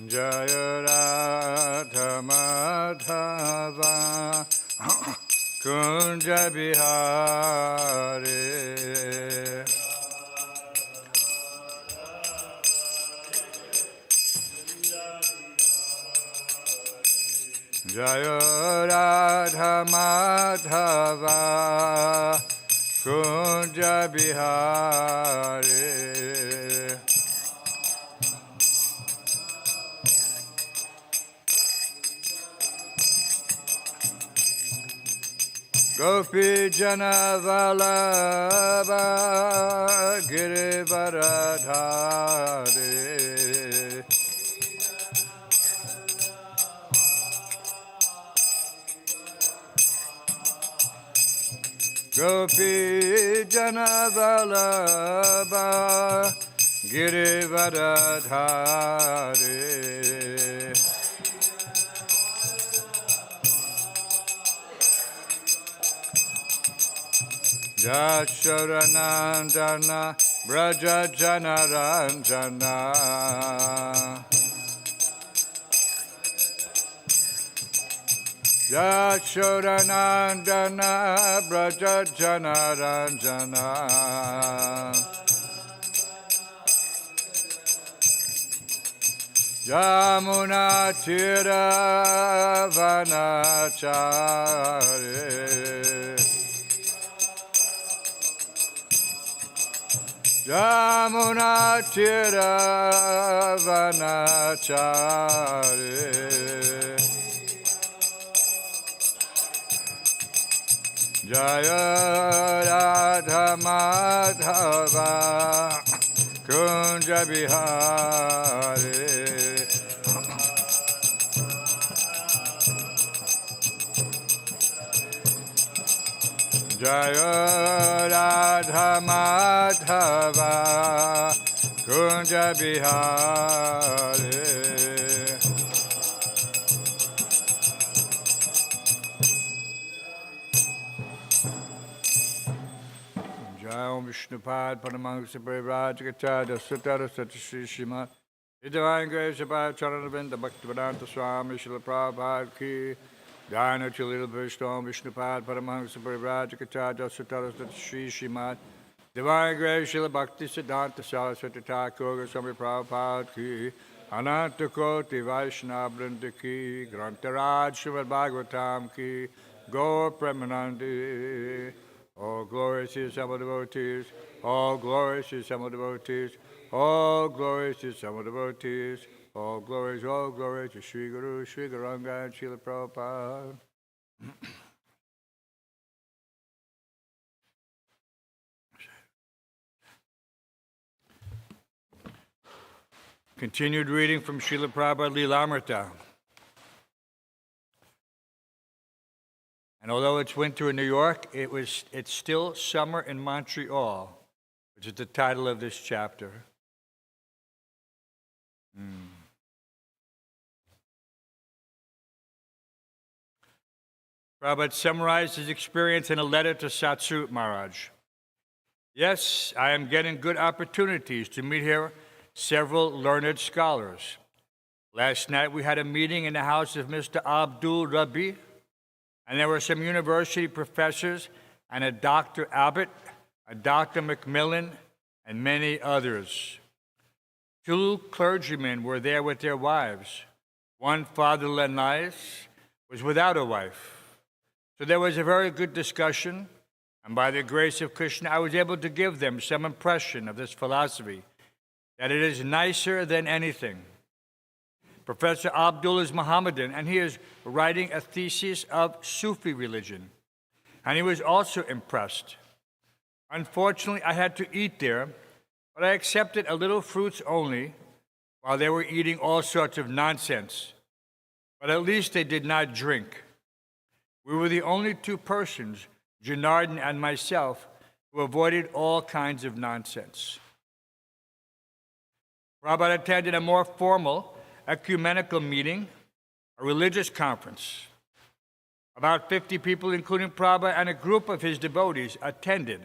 Jaya Radha Madhava Kunja Bihari Jaya Radha Madhava Kunja Bihari Gopi Jana Vallabha Girivaradhari Gopi Jana Vallabha Girivaradhari Yashodanandana Braja Janaranjana Yashodanandana Braja Janaranjana Yamuna Tira Vanachare Yamuna Tira Vanachare Jaya Radha Madhava Kunja Bihari Jaya Radha Madhava Kunja Bihari Jaya Om Vishnupad Paramahansa Parivrajakacharya Sutara Sati Srimad Divine Grace of Charanavinda Bhaktivedanta Swami Srila Prabhupada Ki Jaya Chilil Vishnu Om Vishnupad Paramahansa Parivrajakacharya Sutara Sati Srimad Divine Grace Srila Bhakti Siddhanta Saraswati Thakur Swami Prabhupada Ki Ananta Koti Vaishnava Vrinda Ki Grantaraj Srimad Bhagavatam Ki Gaur Premanandi all glory to some of the devotees, all glory to some of the devotees, all glory to some of the devotees, all glory to Sri Guru, Sri Gauranga, and Srila Prabhupada. Continued reading from Srila Prabhupada Lilamrita. And although it's winter in New York, it's still summer in Montreal, which is the title of this chapter. Prabhupada summarized his experience in a letter to Satsut Maharaj. Yes, I am getting good opportunities to meet here several learned scholars. Last night we had a meeting in the house of Mr. Abdul Rabi, and there were some university professors and a Dr. Abbott, a Dr. Macmillan, and many others. 2 clergymen were there with their wives. One, Father Lenais, was without a wife. So there was a very good discussion, and by the grace of Krishna, I was able to give them some impression of this philosophy, that it is nicer than anything. Professor Abdul is Mohammedan, and he is writing a thesis of Sufi religion. And he was also impressed. Unfortunately, I had to eat there, but I accepted a little fruits only while they were eating all sorts of nonsense. But at least they did not drink. We were the only 2 persons, Janardhan and myself, who avoided all kinds of nonsense. Prabhupada attended a more formal ecumenical meeting, a religious conference. About 50 people, including Prabhupada and a group of his devotees, attended.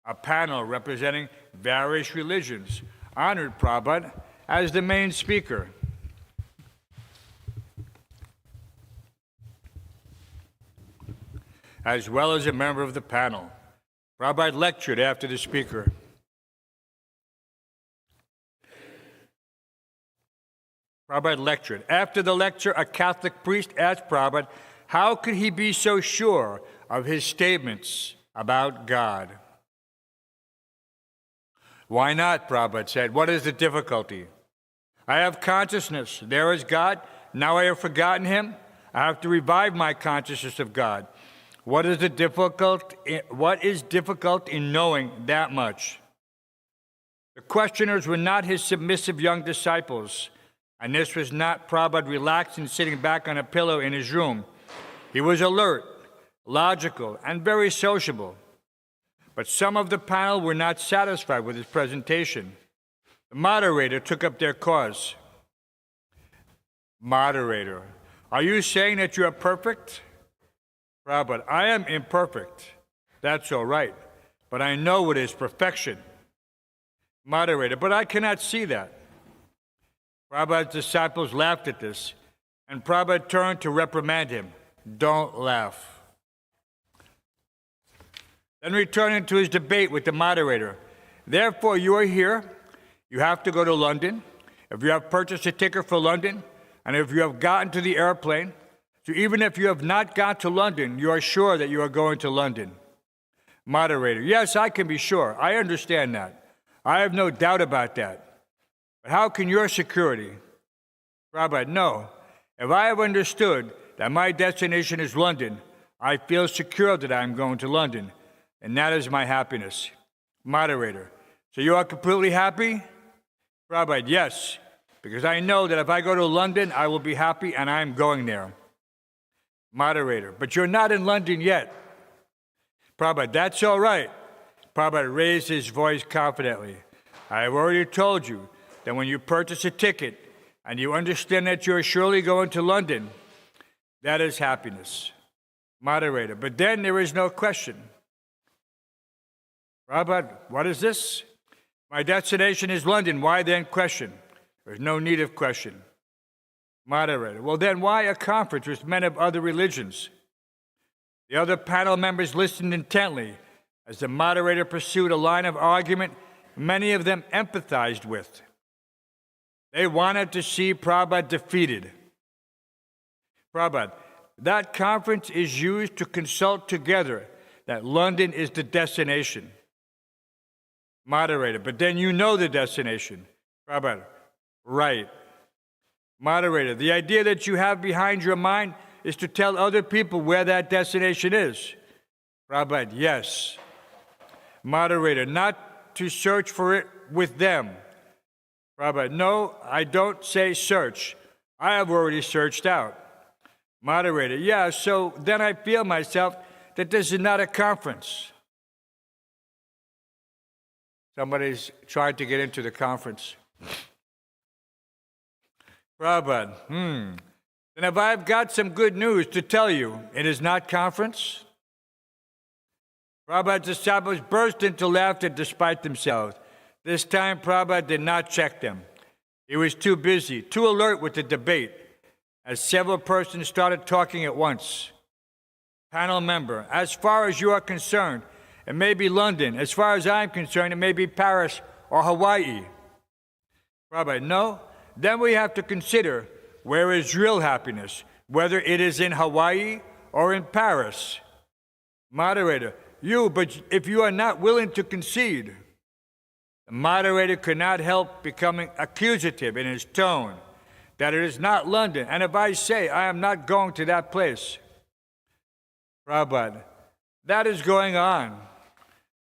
A panel representing various religions honored Prabhupada as the main speaker. as well as a member of the panel. Prabhupada lectured after the speaker. Prabhupada lectured. After the lecture, a Catholic priest asked Prabhupada how could he be so sure of his statements about God. Why not, Prabhupada said. What is the difficulty? I have consciousness. There is God. Now I have forgotten him. I have to revive my consciousness of God. What is difficult in knowing that much? The questioners were not his submissive young disciples, and this was not Prabhupada relaxed and sitting back on a pillow in his room. He was alert, logical, and very sociable. But some of the panel were not satisfied with his presentation. The moderator took up their cause. Moderator, are you saying that you are perfect? Prabhupada, I am imperfect. That's all right. But I know what is perfection. Moderator, but I cannot see that. Prabhupada's disciples laughed at this, and Prabhupada turned to reprimand him. Don't laugh. Then returning to his debate with the moderator. Therefore, you are here. You have to go to London. If you have purchased a ticket for London, and if you have gotten to the airplane, so even if you have not got to London, you are sure that you are going to London. Moderator, yes, I can be sure. I understand that. I have no doubt about that. But how can your security? Prabhupada, no. If I have understood that my destination is London, I feel secure that I am going to London, and that is my happiness. Moderator, so you are completely happy? Prabhupada, yes, because I know that if I go to London, I will be happy, and I am going there. Moderator, but you're not in London yet. Prabhupada, that's all right. Prabhupada raised his voice confidently. I have already told you that when you purchase a ticket and you understand that you are surely going to London, that is happiness. Moderator, but then there is no question. Prabhupada, what is this? My destination is London. Why then question? There's no need of question. Moderator, well then why a conference with men of other religions? The other panel members listened intently as the moderator pursued a line of argument many of them empathized with. They wanted to see Prabhupada defeated. Prabhupada, that conference is used to consult together that London is the destination. Moderator, but then you know the destination. Prabhupada, right. Moderator, the idea that you have behind your mind is to tell other people where that destination is. Prabhupada, yes. Moderator, not to search for it with them. Prabhupada, no, I don't say search. I have already searched out. Moderator, yeah, so then I feel myself that this is not a conference. Somebody's trying to get into the conference. Prabhupada, then if I've got some good news to tell you, it is not conference? Prabhupada's disciples burst into laughter despite themselves. This time, Prabhupada did not check them. He was too busy, too alert with the debate, as several persons started talking at once. Panel member, as far as you are concerned, it may be London. As far as I'm concerned, it may be Paris or Hawaii. Prabhupada, no. Then we have to consider where is real happiness, whether it is in Hawaii or in Paris. Moderator, but if you are not willing to concede. The moderator could not help becoming accusative in his tone, that it is not London, and if I say I am not going to that place. Prabhupada, that is going on.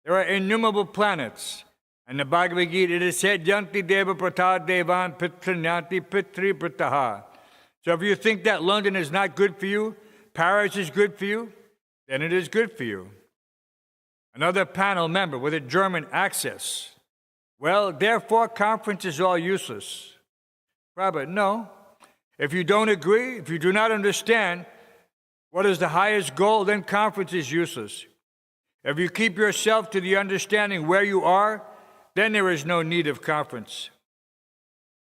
There are innumerable planets. In the Bhagavad Gita, it is said, Yanti Deva Prata Devan Pitranyanti Pitri Prataha. So if you think that London is not good for you, Paris is good for you, then it is good for you. Another panel member with a German access. Well, therefore, conference is all useless. Prabhupada, no. If you don't agree, if you do not understand what is the highest goal, then conference is useless. If you keep yourself to the understanding where you are, then there is no need of conference.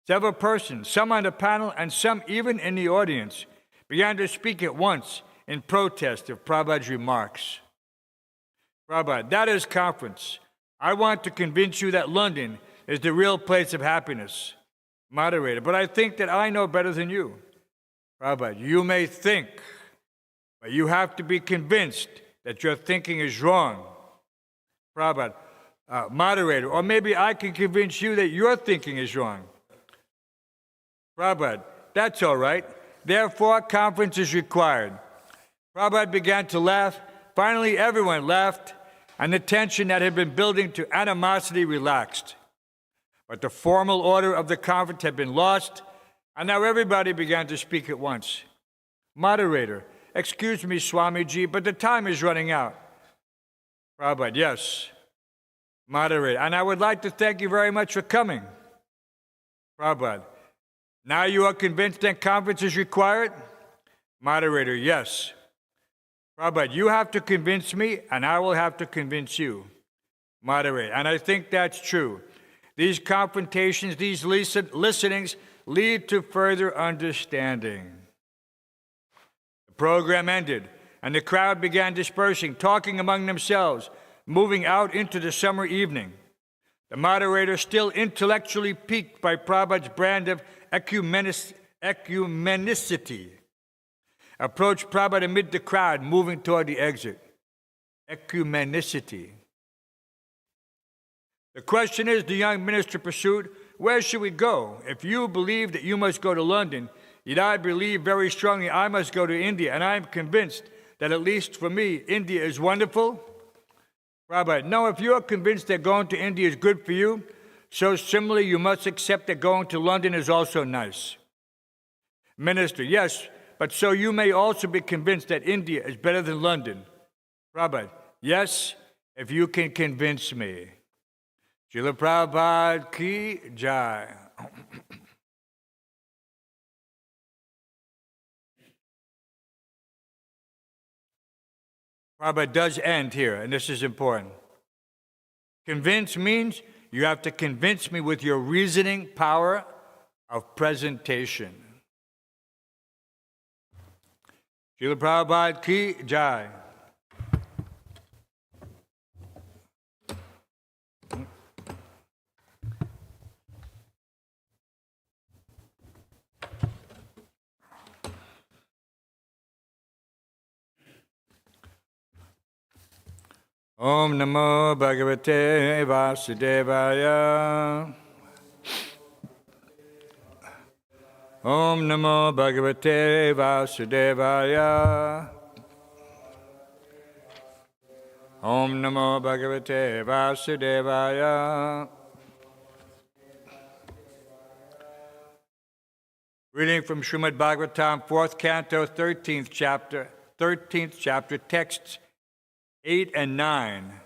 Several persons, some on the panel and some even in the audience, began to speak at once in protest of Prabhupada's remarks. Prabhupada, that is conference. I want to convince you that London is the real place of happiness. Moderator, but I think that I know better than you. Prabhupada, you may think, but you have to be convinced that your thinking is wrong. Prabhupada, moderator, or maybe I can convince you that your thinking is wrong. Prabhupada, that's all right. Therefore, conference is required. Prabhupada began to laugh. Finally, everyone laughed, and the tension that had been building to animosity relaxed. But the formal order of the conference had been lost, and now everybody began to speak at once. Moderator, excuse me, Swamiji, but the time is running out. Prabhupada, yes. Moderator, and I would like to thank you very much for coming. Prabhupada, now you are convinced that conference is required? Moderator, yes. Prabhupada, you have to convince me, and I will have to convince you. Moderator, and I think that's true. These confrontations, these listenings lead to further understanding. The program ended, and the crowd began dispersing, talking among themselves, moving out into the summer evening. The moderator, still intellectually piqued by Prabhupada's brand of ecumenicity, approached Prabhupada amid the crowd, moving toward the exit. Ecumenicity. The question is, the young minister pursued, where should we go? If you believe that you must go to London, yet I believe very strongly I must go to India, and I am convinced that at least for me, India is wonderful. Prabhupada, no, if you are convinced that going to India is good for you, so similarly you must accept that going to London is also nice. Minister, yes, but so you may also be convinced that India is better than London. Prabhupada, yes, if you can convince me. Srila Prabhupada ki jai. Prabhupada does end here, and this is important. Convince means you have to convince me with your reasoning power of presentation. Srila Prabhupada ki jai. Om Namo Bhagavate Vasudevaya. Om Namo Bhagavate Vasudevaya. Om Namo Bhagavate Vasudevaya. Reading from Srimad Bhagavatam, 4th Canto, 13th chapter, texts 8 and 9,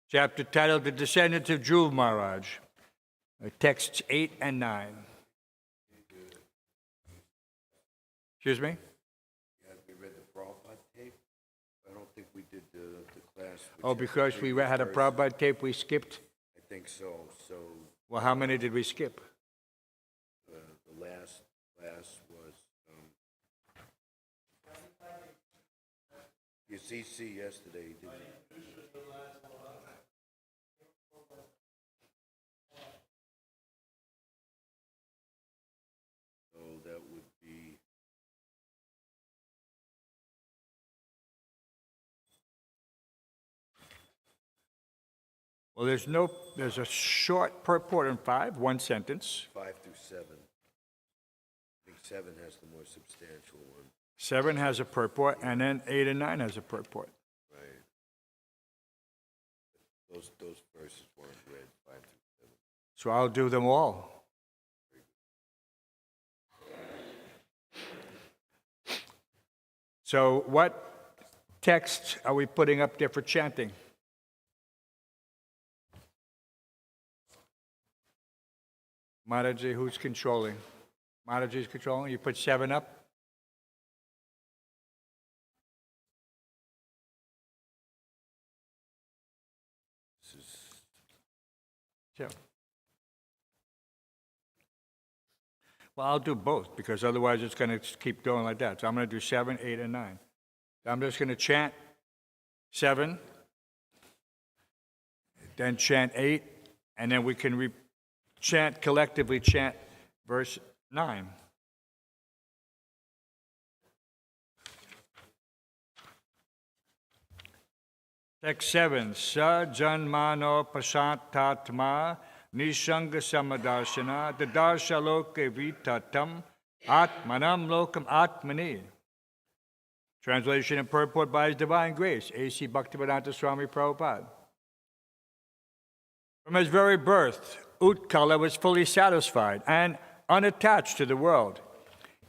chapter titled The Descendants of Dhruv Maharaj, texts 8 and 9. Excuse me? Yeah, we read the Prabhupada tape. I don't think we did the class. Oh, because we had a Prabhupada tape we skipped? I think so. Well, how many did we skip? The last class was your CC yesterday, didn't you? So that would be Well, there's a short purport in 5, one sentence. 5 through 7. I think 7 has the more substantial one. 7 has a purport, and then 8 and 9 has a purport. Right. Those verses weren't read, 5 through 7. So I'll do them all. So what texts are we putting up there for chanting? Maharaji, who's controlling? Maharaji's controlling? You put 7 up? Sure. Well, I'll do both, because otherwise it's going to keep going like that. So I'm going to do 7, 8, and 9. I'm just going to chant 7, then chant 8, and then we can collectively chant verse 9. Text 7. Sa janmano pasantatma nishanga samadarshana dadarsha loke vitatam atmanam lokam atmani. Translation and purport by His Divine Grace, A.C. Bhaktivedanta Swami Prabhupada. From his very birth, Utkala was fully satisfied and unattached to the world.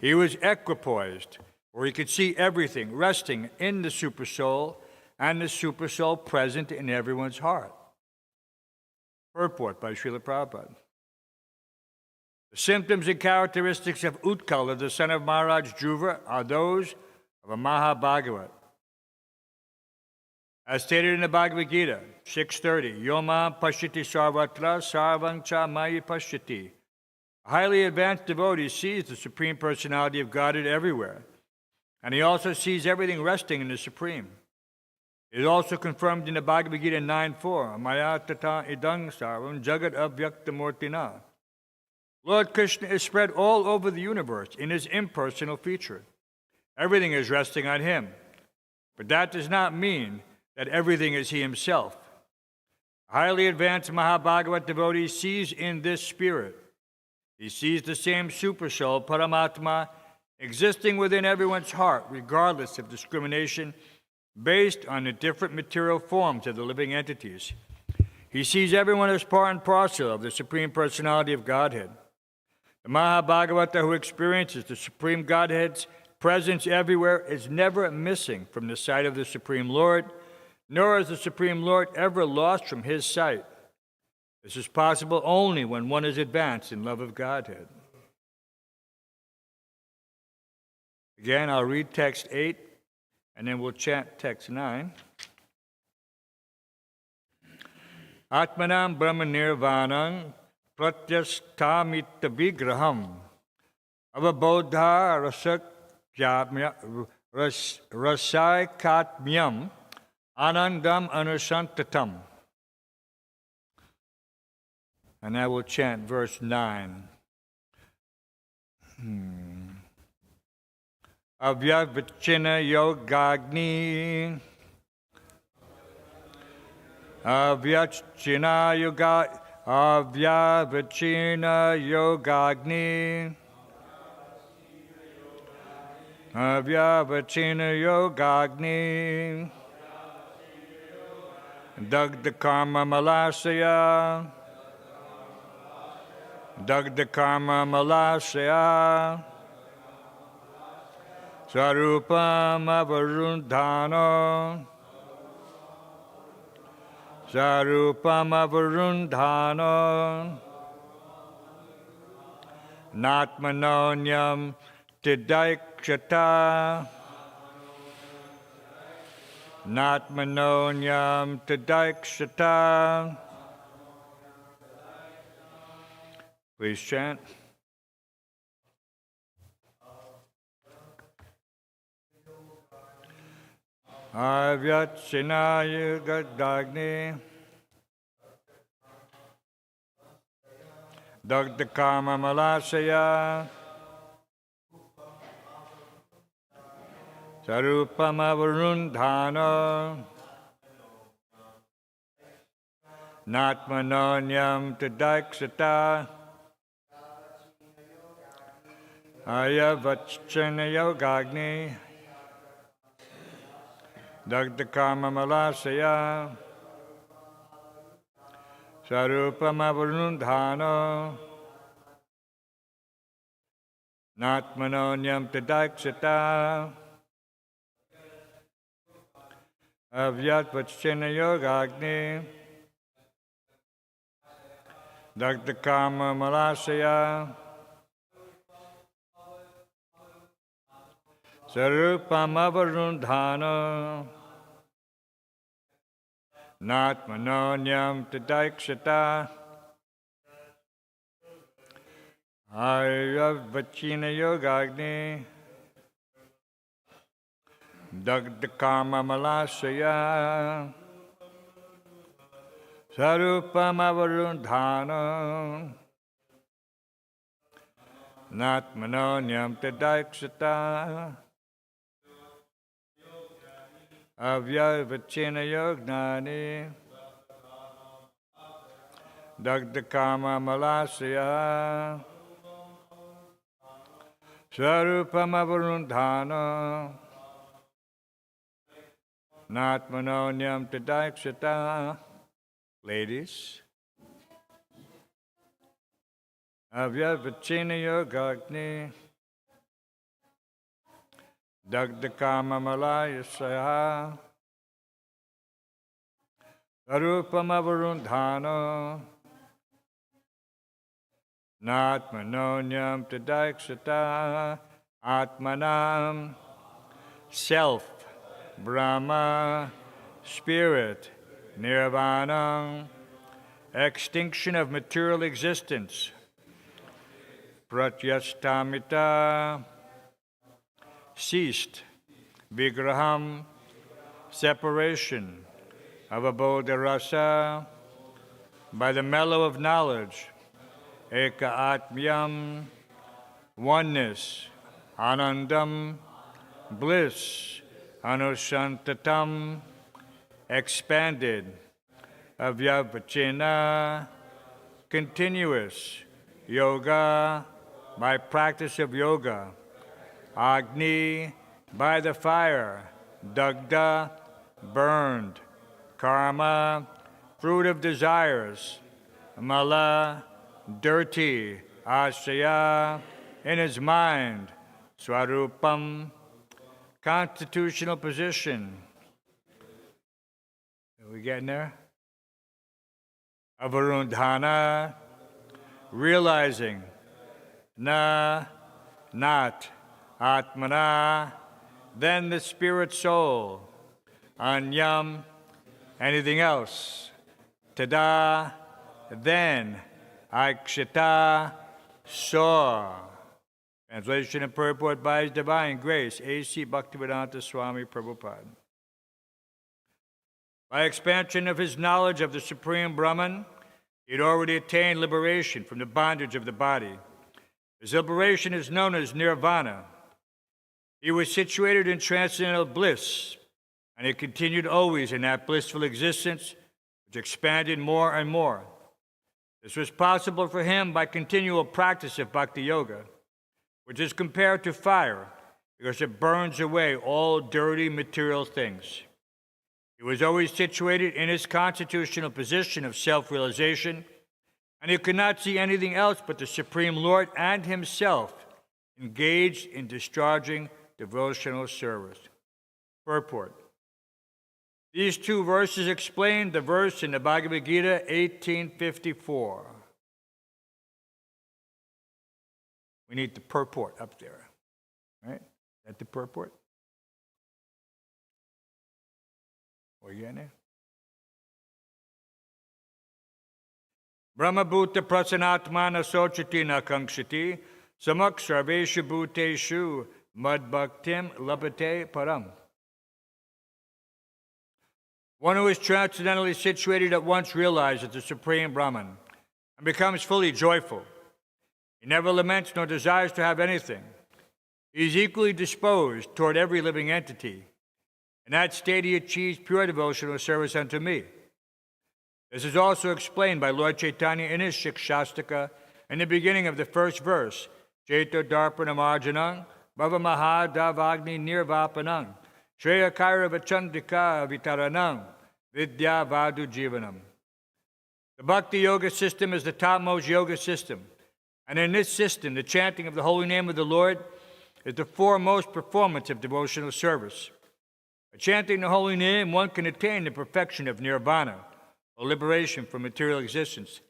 He was equipoised, where he could see everything resting in the Supersoul and the Supersoul present in everyone's heart. Purport by Srila Prabhupada. The symptoms and characteristics of Utkala, the son of Maharaj Dhruva, are those of a Mahabhagavat. As stated in the Bhagavad Gita, 6.30, Yoma Pashyati Sarvatra Sarvang Cha Mayi Pashyati. A highly advanced devotee sees the Supreme Personality of Godhead everywhere, and he also sees everything resting in the Supreme. It is also confirmed in the Bhagavad Gita 9.4, Maya Tata Idang Sarvam Jagat Avyaktamurtina. Lord Krishna is spread all over the universe in his impersonal feature. Everything is resting on him, but that does not mean that everything is he himself. A highly advanced Mahabhagavat devotee sees in this spirit. He sees the same Supersoul, Paramatma, existing within everyone's heart, regardless of discrimination, based on the different material forms of the living entities. He sees everyone as part and parcel of the Supreme Personality of Godhead. The Mahabhagavata who experiences the Supreme Godhead's presence everywhere is never missing from the sight of the Supreme Lord, nor is the Supreme Lord ever lost from his sight. This is possible only when one is advanced in love of Godhead. Again, I'll read text 8, and then we'll chant text 9. Atmanam Brahma Nirvanam Pratyasthamita Vigraham Avabodha Rasaikatmyam Anandam Anusantatam. And I will chant verse 9. Avyavachina Yogagni Avyavachina Yogagni Avyavachina Yogagni Dagda Karma Malasaya Dagda Karma Malasaya Sarupam Avarundhano Sarupam Avarundhano Natmanonyam Tidakshata Natmanonyam Tidakshata. Please chant. Avyatsinaya Gadagni Dagda Karma Malasaya Sarupam Avarundhana Natmanonyam Tadaksata Ayavachana Yogagni Dagda Karma Malasaya Sarupam Avarundhana Natmanonyam Tadaksata Avyatpachena Yogagni Dagda Karma Malasaya Sarupam Avarundhana Natmanonyam Tadakshata Aryavachina Yogagni Dagda karma malasaya Sarupam avarundhana Natmanonyam tadaikshata Avyavachena yognani Dagda karma malasaya Sarupam avarundhana Natmanonyam tadaikshata. Ladies, Avyavachena yogagni Dagda karma malayasaya Sarupam avarundhana Natmanonyam tadaikshata. Atmanam, self, Brahma, spirit, Nirvana, extinction of material existence, Pratyastamita, ceased, Vigraham, separation, Avabodha rasa, by the mellow of knowledge, Eka Atmyam, oneness, Anandam, bliss, Anushantatam, expanded, Avyavachena, continuous, yoga, by practice of yoga, Agni, by the fire, Dagda, burned, Karma, fruit of desires, Mala, dirty, Asaya, in his mind, Swarupam, constitutional position. Are we getting there? Avarundhana, realizing, na, not, atmana, then the spirit soul, anyam, anything else, tada, then, aikshita, saw. Translation and purport by His Divine Grace, A.C. Bhaktivedanta Swami Prabhupada. By expansion of his knowledge of the Supreme Brahman, he had already attained liberation from the bondage of the body. His liberation is known as nirvana. He was situated in transcendental bliss, and he continued always in that blissful existence, which expanded more and more. This was possible for him by continual practice of bhakti yoga, which is compared to fire because it burns away all dirty material things. He was always situated in his constitutional position of self-realization, and he could not see anything else but the Supreme Lord and himself engaged in discharging devotional service. Purport. These two verses explain the verse in the Bhagavad Gita 1854. We need the purport up there, right? Is that the purport? Or you getting there? Brahma bhuta prasanatmana sochati na kankshati samak sarveshu bhuteshu madbhaktim labhate param. One who is transcendentally situated at once realizes the Supreme Brahman and becomes fully joyful. He never laments nor desires to have anything. He is equally disposed toward every living entity. In that state he achieves pure devotional service unto me. This is also explained by Lord Chaitanya in his Shikshastaka in the beginning of the first verse. Chaito darpanamarjanang bhava mahadavagni nirvapanang shreya kaira vachandika vitaranang vidya vadu jivanam. The Bhakti Yoga system is the topmost yoga system. And in this system, the chanting of the holy name of the Lord is the foremost performance of devotional service. By chanting the holy name, one can attain the perfection of nirvana, or liberation from material existence,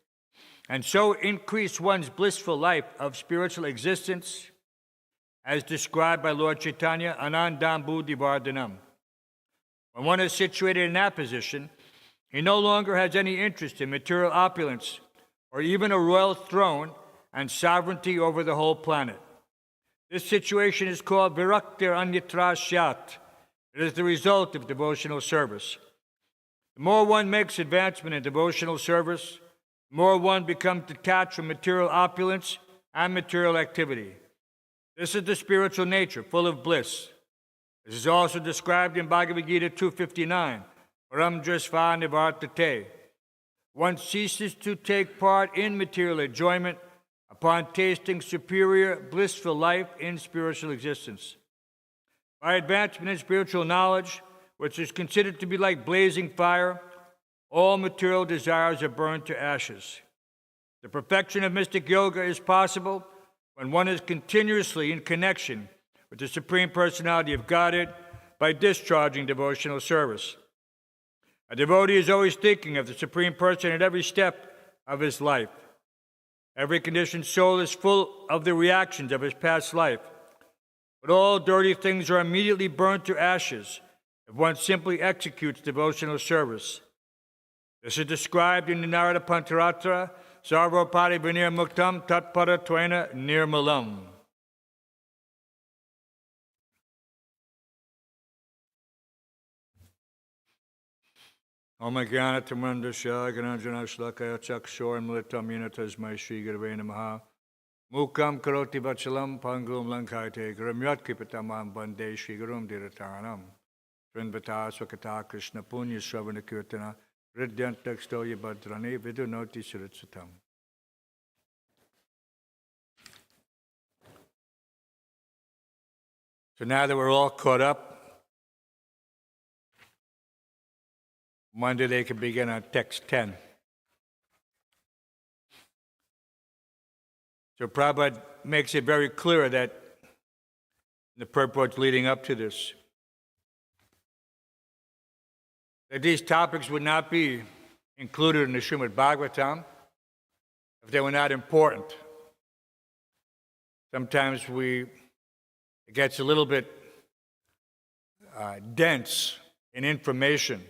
and so increase one's blissful life of spiritual existence, as described by Lord Chaitanya, Anandam Buddhi Vardhanam. When one is situated in that position, he no longer has any interest in material opulence, or even a royal throne and sovereignty over the whole planet. This situation is called Viraktir Anyatra Syat. It It is the result of devotional service. The more one makes advancement in devotional service, the more one becomes detached from material opulence and material activity. This is the spiritual nature, full of bliss. This is also described in Bhagavad Gita 259, Param Drisva Nivartate. One ceases to take part in material enjoyment upon tasting superior, blissful life in spiritual existence. By advancement in spiritual knowledge, which is considered to be like blazing fire, all material desires are burned to ashes. The perfection of mystic yoga is possible when one is continuously in connection with the Supreme Personality of Godhead by discharging devotional service. A devotee is always thinking of the Supreme Person at every step of his life. Every conditioned soul is full of the reactions of his past life, but all dirty things are immediately burned to ashes if one simply executes devotional service. This is described in the Narada Pantaratra, Sarvopari Vinir Muktam Tatpara Tvena Nirmalam. Om Jnana Tamandasya Gananjana Shlakaya Chakshor Militam Yena Tasmai Shri Gurave Namaha Mukam Karoti Vachalam Pangum Lankaite Gramyat Kipatamam Bande Shri Gurum Dirataranam Trinvata Swakata Krishna Punya Sravana Kirtana Ridyant Tekstoya Badrani Vidunoti Suritsatam. So now that we're all caught up, Monday they can begin on text 10. So Prabhupada makes it very clear that in the purports leading up to this, that these topics would not be included in the Srimad Bhagavatam if they were not important. Sometimes it gets a little bit dense in information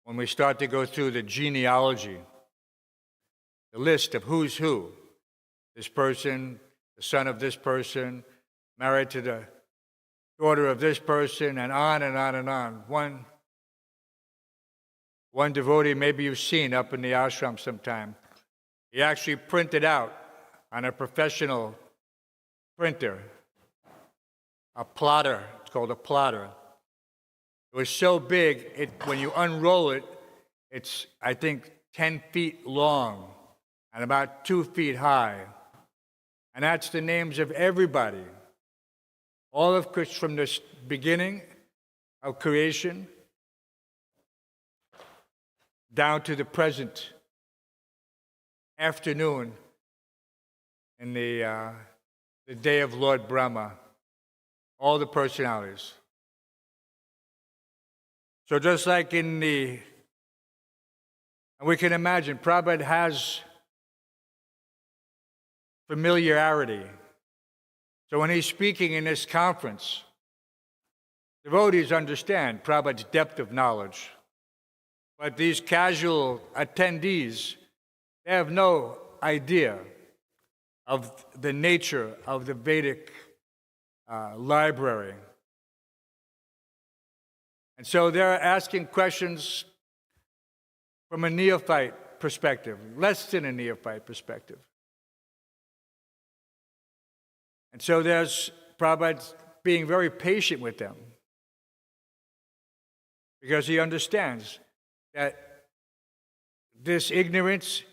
when we start to go through the genealogy, the list of who's who. This person, the son of this person, married to the daughter of this person, and on and on and on. One devotee, maybe you've seen up in the ashram sometime, he actually printed out on a professional printer, a plotter. It's called a plotter. It was so big, when you unroll it, it's, I think, 10 feet long and about 2 feet high. And that's the names of everybody. All of from the beginning of creation down to the present afternoon in the day of Lord Brahma. All the personalities. So just like and we can imagine, Prabhupada has familiarity. So when he's speaking in this conference, devotees understand Prabhupada's depth of knowledge. But these casual attendees, they have no idea of the nature of the Vedic library. And so they're asking questions from a neophyte perspective, less than a neophyte perspective. And so there's Prabhupada being very patient with them because he understands that this ignorance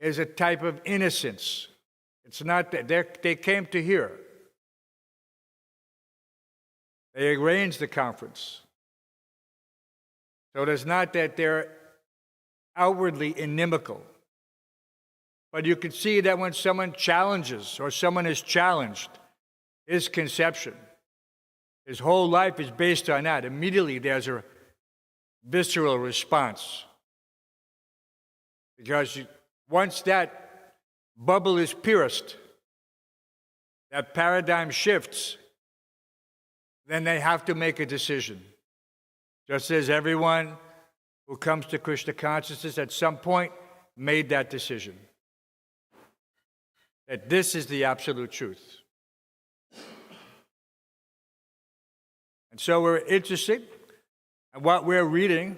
is a type of innocence. It's not that they came to hear. They arranged the conference. So it is not that they're outwardly inimical. But you can see that when someone challenges or someone is challenged, his conception, his whole life is based on that. Immediately there's a visceral response. Because once that bubble is pierced, that paradigm shifts, then they have to make a decision. Just as everyone who comes to Krishna consciousness at some point made that decision. That this is the absolute truth. And so we're interested, and what we're reading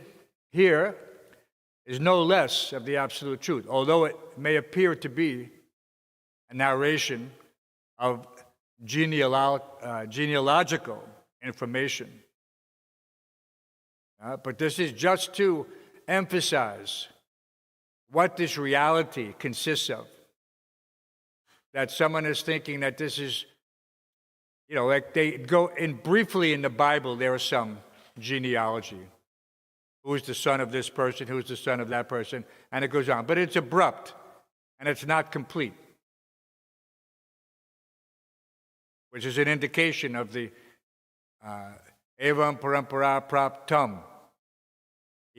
here is no less of the absolute truth, although it may appear to be a narration of genealogical information. But this is just to emphasize what this reality consists of. That someone is thinking that this is, like they go in briefly in the Bible, there is some genealogy. Who is the son of this person? Who is the son of that person? And it goes on. But it's abrupt, and it's not complete, which is an indication of the evam parampara praptam,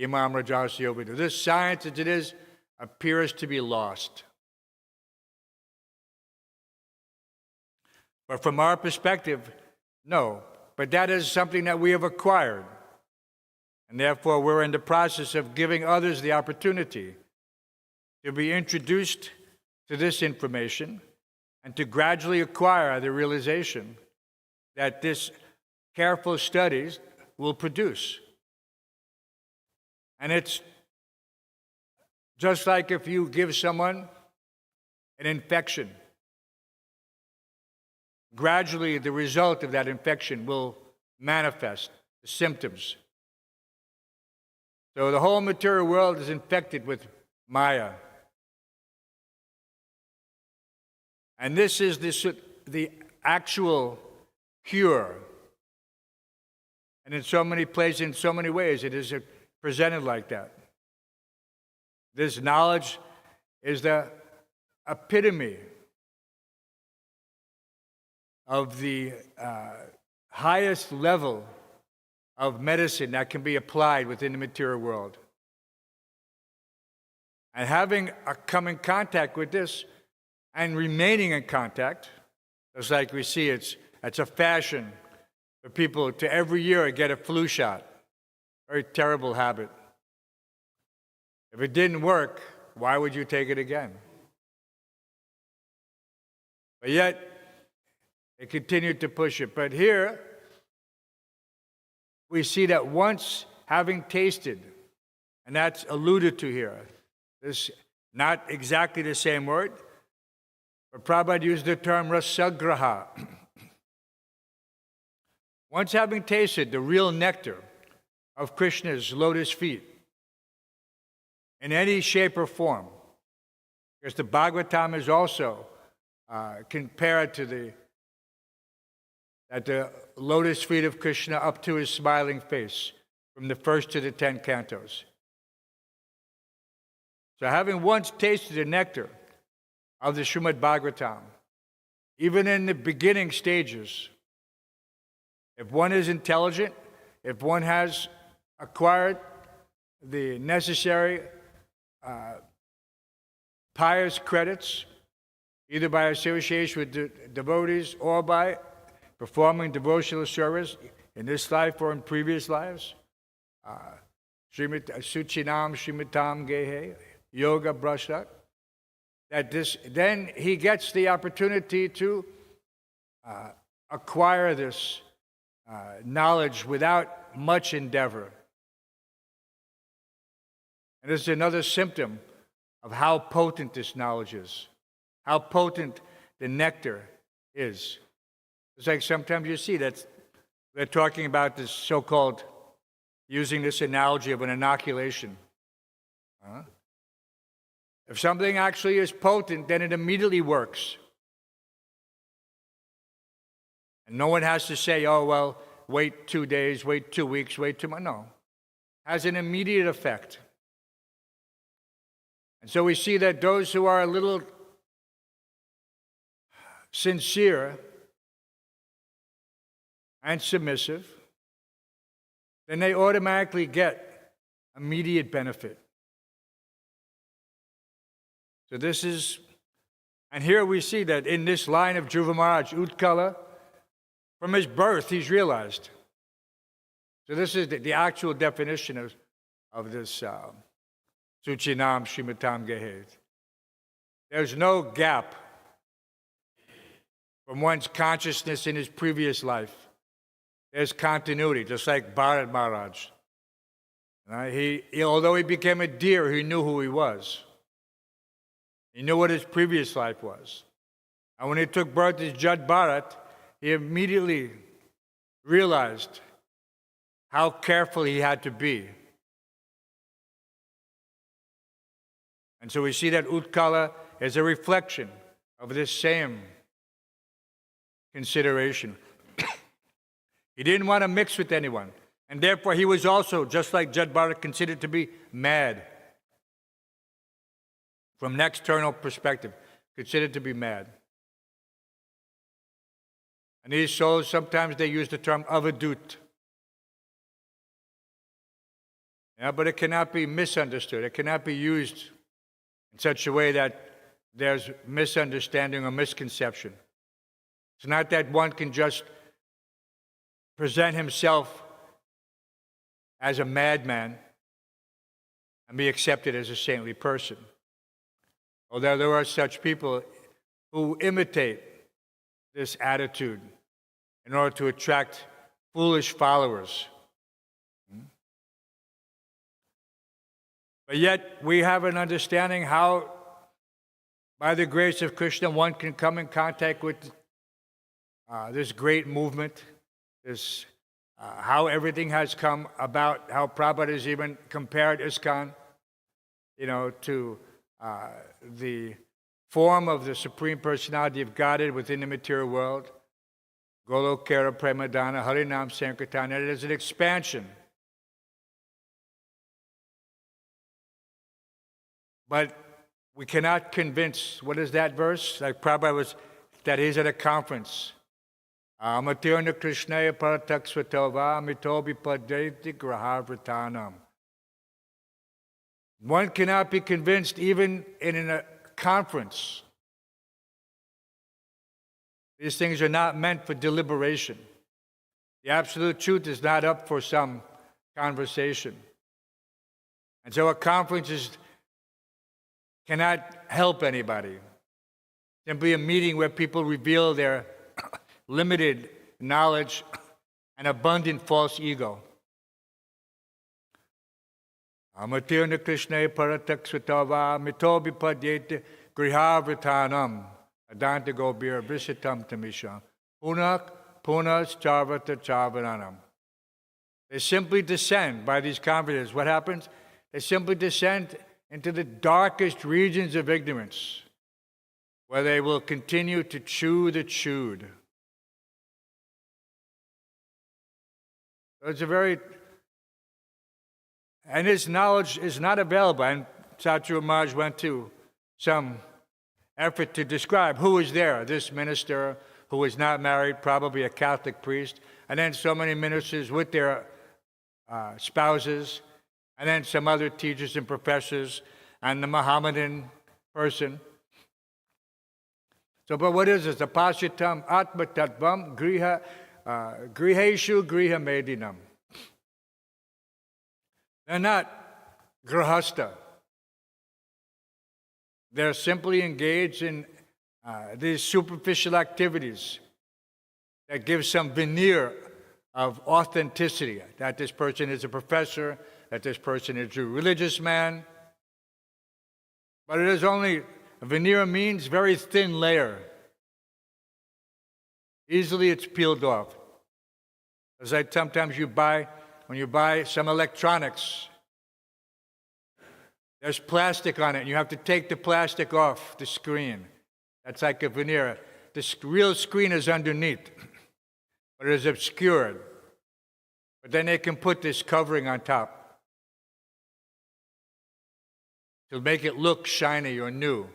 imam rajasya vidu. This science, as it is, appears to be lost. But from our perspective, no. But that is something that we have acquired. And therefore, we're in the process of giving others the opportunity to be introduced to this information and to gradually acquire the realization that this careful studies will produce. And it's just like if you give someone an infection. Gradually, the result of that infection will manifest the symptoms. So the whole material world is infected with Maya. And this is the actual cure. And in so many places, in so many ways, it is presented like that. This knowledge is the epitome of the highest level of medicine that can be applied within the material world. And having come in contact with this and remaining in contact, just like we see it's a fashion for people to every year get a flu shot. Very terrible habit. If it didn't work, why would you take it again? But yet, they continued to push it. But here, we see that once having tasted, and that's alluded to here, this not exactly the same word, but Prabhupada used the term rasagraha. Once having tasted the real nectar of Krishna's lotus feet, in any shape or form, because the Bhagavatam is also compared to the lotus feet of Krishna up to his smiling face, from the first to the 10 cantos. So having once tasted the nectar of the Srimad Bhagavatam, even in the beginning stages, if one is intelligent, if one has acquired the necessary pious credits, either by association with devotees or by performing devotional service in this life or in previous lives, Suchinam Shrimatam Gehe, Yoga Brashat, then he gets the opportunity to acquire this knowledge without much endeavor. And this is another symptom of how potent this knowledge is, how potent the nectar is. It's like sometimes you see that they're talking about this so-called, using this analogy of an inoculation. If something actually is potent, then it immediately works. And no one has to say, oh, well, wait 2 days, wait 2 weeks, wait 2 months. No. It has an immediate effect. And so we see that those who are a little sincere and submissive, then they automatically get immediate benefit. So this is, and here we see that in this line of Dhruva Maharaj, Utkala, from his birth, he's realized. So this is the actual definition of this Suchinam Shrimatam Gehe. There's no gap from one's consciousness in his previous life there's continuity, just like Bharat Maharaj. Although he became a deer, he knew who he was. He knew what his previous life was. And when he took birth as Jad Bharat, he immediately realized how careful he had to be. And so we see that Utkala is a reflection of this same consideration. He didn't want to mix with anyone. And therefore, he was also, just like Jad Bharat, considered to be mad. From an external perspective, considered to be mad. And these souls, sometimes they use the term avadut. Yeah, but it cannot be misunderstood. It cannot be used in such a way that there's misunderstanding or misconception. It's not that one can just present himself as a madman and be accepted as a saintly person. Although there are such people who imitate this attitude in order to attract foolish followers. But yet we have an understanding how, by the grace of Krishna, one can come in contact with this great movement, this how everything has come about, how Prabhupada has even compared ISKCON, to the form of the Supreme Personality of Godhead within the material world. Golokera Premadana Harinam Sankirtan. It is an expansion. But we cannot convince, what is that verse? Like Prabhupada was, that he's at a conference. Amatirna Krishnaya Parataksvatova Mitobi Padeti Grahavratanam. One cannot be convinced even in a conference. These things are not meant for deliberation. The absolute truth is not up for some conversation. And so a conference cannot help anybody. Simply a meeting where people reveal their limited knowledge and abundant false ego. Amatirna Krishna Parataksvatava Mitobi Padyete Grihavritanam Adanta Gobir Vishitam Tamisha Punak Punas Charvata Charvananam. They simply descend by these conferences. What happens? They simply descend into the darkest regions of ignorance, where they will continue to chew the chewed. So and his knowledge is not available. And Satru Maharaj went to some effort to describe who was there. This minister who was not married, probably a Catholic priest, and then so many ministers with their spouses, and then some other teachers and professors, and the Mohammedan person. So, but what is this? Apasyatam Atma Tattvam Griheshu Griha Medinam. They're not grahasta. They're simply engaged in these superficial activities that give some veneer of authenticity, that this person is a professor, that this person is a religious man. But it is only, a veneer means very thin layer. Easily it's peeled off. As sometimes when you buy some electronics, there's plastic on it, and you have to take the plastic off the screen. That's like a veneer. The real screen is underneath, but it is obscured. But then they can put this covering on top to make it look shiny or new.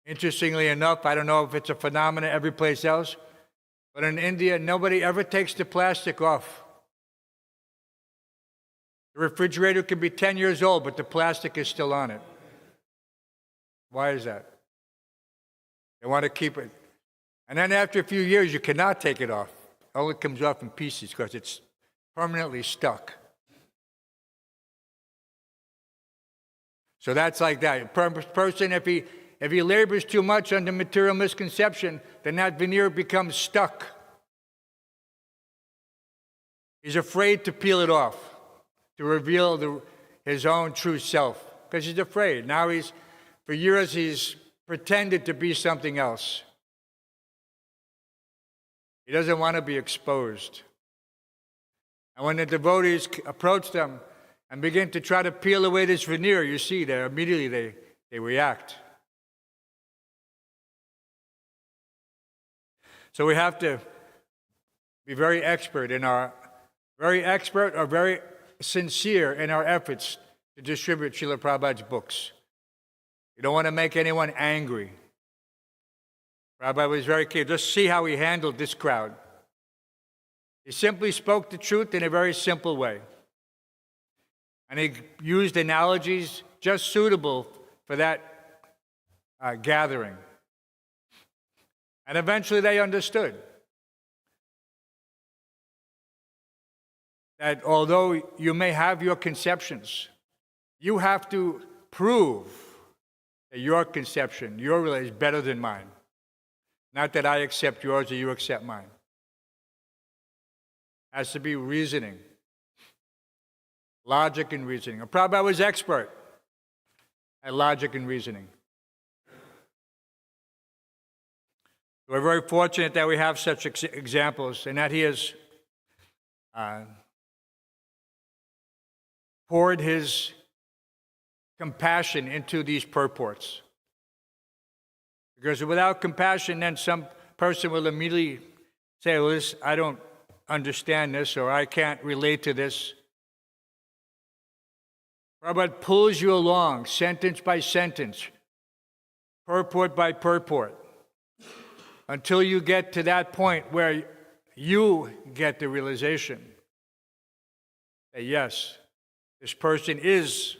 Interestingly enough, I don't know if it's a phenomenon every place else, but in India, nobody ever takes the plastic off. The refrigerator can be 10 years old, but the plastic is still on it. Why is that? They want to keep it. And then after a few years, you cannot take it off. It only comes off in pieces because it's permanently stuck. So that's like that. A person, if he labors too much under material misconception, then that veneer becomes stuck. He's afraid to peel it off, to reveal his own true self, because he's afraid. Now for years, he's pretended to be something else. He doesn't want to be exposed. And when the devotees approach them and begin to try to peel away this veneer, you see that immediately they react. So we have to be very expert or very sincere in our efforts to distribute Srila Prabhupada's books. You don't want to make anyone angry. Prabhupada was very clear. Just see how he handled this crowd. He simply spoke the truth in a very simple way. And he used analogies just suitable for that gathering. And eventually they understood that although you may have your conceptions, you have to prove that your conception, your religion, is better than mine. Not that I accept yours or you accept mine. It has to be reasoning, logic and reasoning. And Prabhupada was expert at logic and reasoning. We're very fortunate that we have such examples and that he has poured his compassion into these purports. Because without compassion, then some person will immediately say, well, I don't understand this, or I can't relate to this. Prabhupada pulls you along, sentence by sentence, purport by purport, until you get to that point where you get the realization that, yes, this person is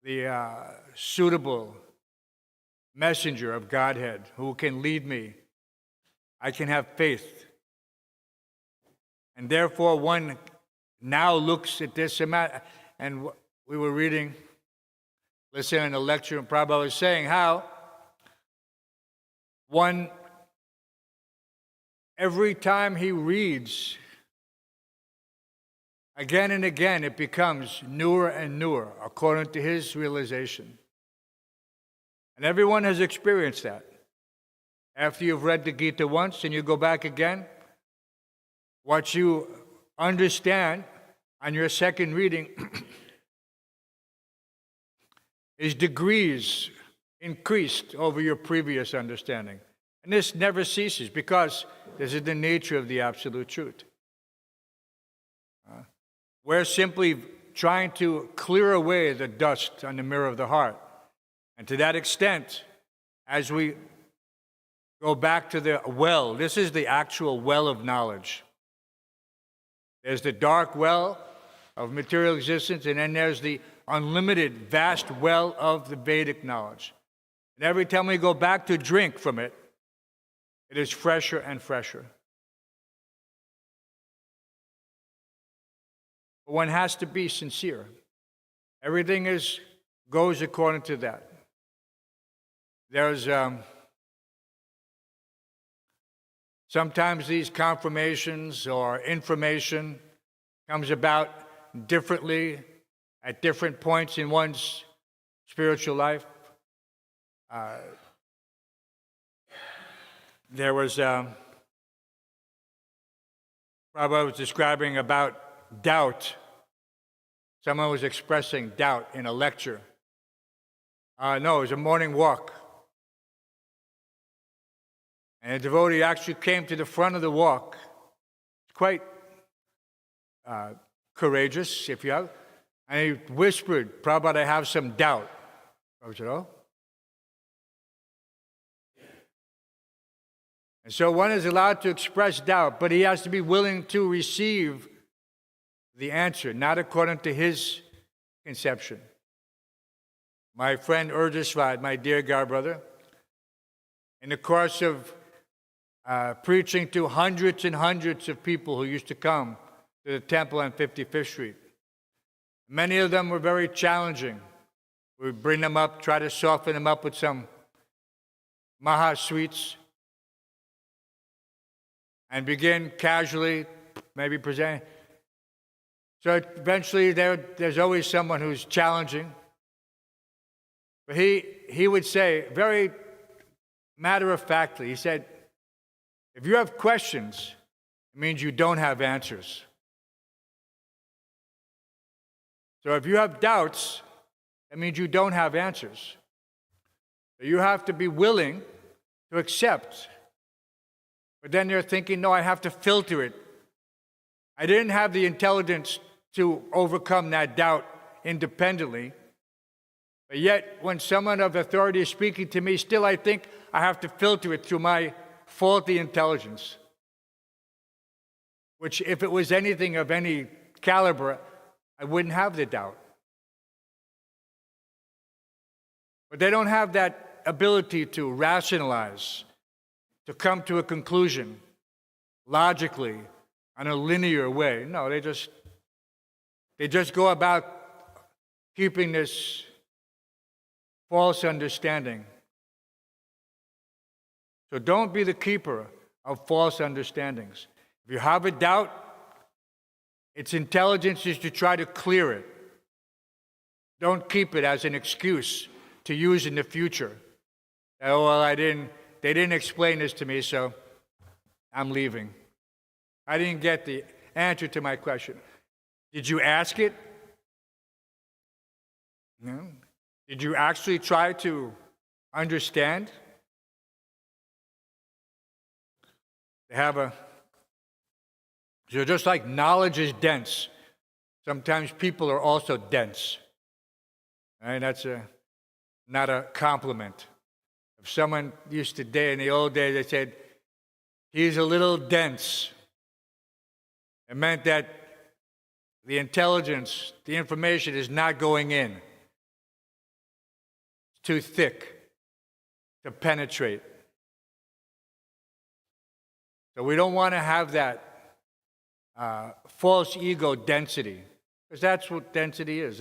the suitable messenger of Godhead who can lead me. I can have faith. And therefore, one now looks at this, and we were listening in a lecture, and Prabhupada was saying how every time he reads, again and again, it becomes newer and newer, according to his realization. And everyone has experienced that. After you've read the Gita once and you go back again, what you understand on your second reading is degrees increased over your previous understanding. And this never ceases because this is the nature of the absolute truth. We're simply trying to clear away the dust on the mirror of the heart. And to that extent, as we go back to the well, this is the actual well of knowledge. There's the dark well of material existence, and then there's the unlimited, vast well of the Vedic knowledge. And every time we go back to drink from it, it is fresher and fresher. But one has to be sincere. Everything goes according to that. There's sometimes these confirmations or information comes about differently at different points in one's spiritual life. There was Prabhupada was describing about doubt. Someone was expressing doubt in a lecture. No, it was a morning walk. And a devotee actually came to the front of the walk. Quite courageous, if you have. And he whispered, Prabhupada, I have some doubt. I said, oh? And so one is allowed to express doubt, but he has to be willing to receive the answer, not according to his conception. My friend Urdhasvad, my dear godbrother, in the course of preaching to hundreds and hundreds of people who used to come to the temple on 55th Street, many of them were very challenging. We would bring them up, try to soften them up with some Maha sweets, and begin casually maybe presenting. So eventually there's always someone who's challenging. But he would say, very matter-of-factly, he said, if you have questions, it means you don't have answers. So if you have doubts, it means you don't have answers. So you have to be willing to accept. But then they're thinking, no, I have to filter it. I didn't have the intelligence to overcome that doubt independently. But yet, when someone of authority is speaking to me, still I think I have to filter it through my faulty intelligence. Which, if it was anything of any caliber, I wouldn't have the doubt. But they don't have that ability to rationalize, to come to a conclusion logically, in a linear way. No, they just go about keeping this false understanding. So don't be the keeper of false understandings. If you have a doubt, its intelligence is to try to clear it. Don't keep it as an excuse to use in the future. Oh, well, they didn't explain this to me, so I'm leaving. I didn't get the answer to my question. Did you ask it? No. Did you actually try to understand? So just like knowledge is dense, sometimes people are also dense. And that's not a compliment. If someone used to in the old days, they said, he's a little dense. It meant that the intelligence, the information is not going in. It's too thick to penetrate. So we don't want to have that false ego density, because that's what density is.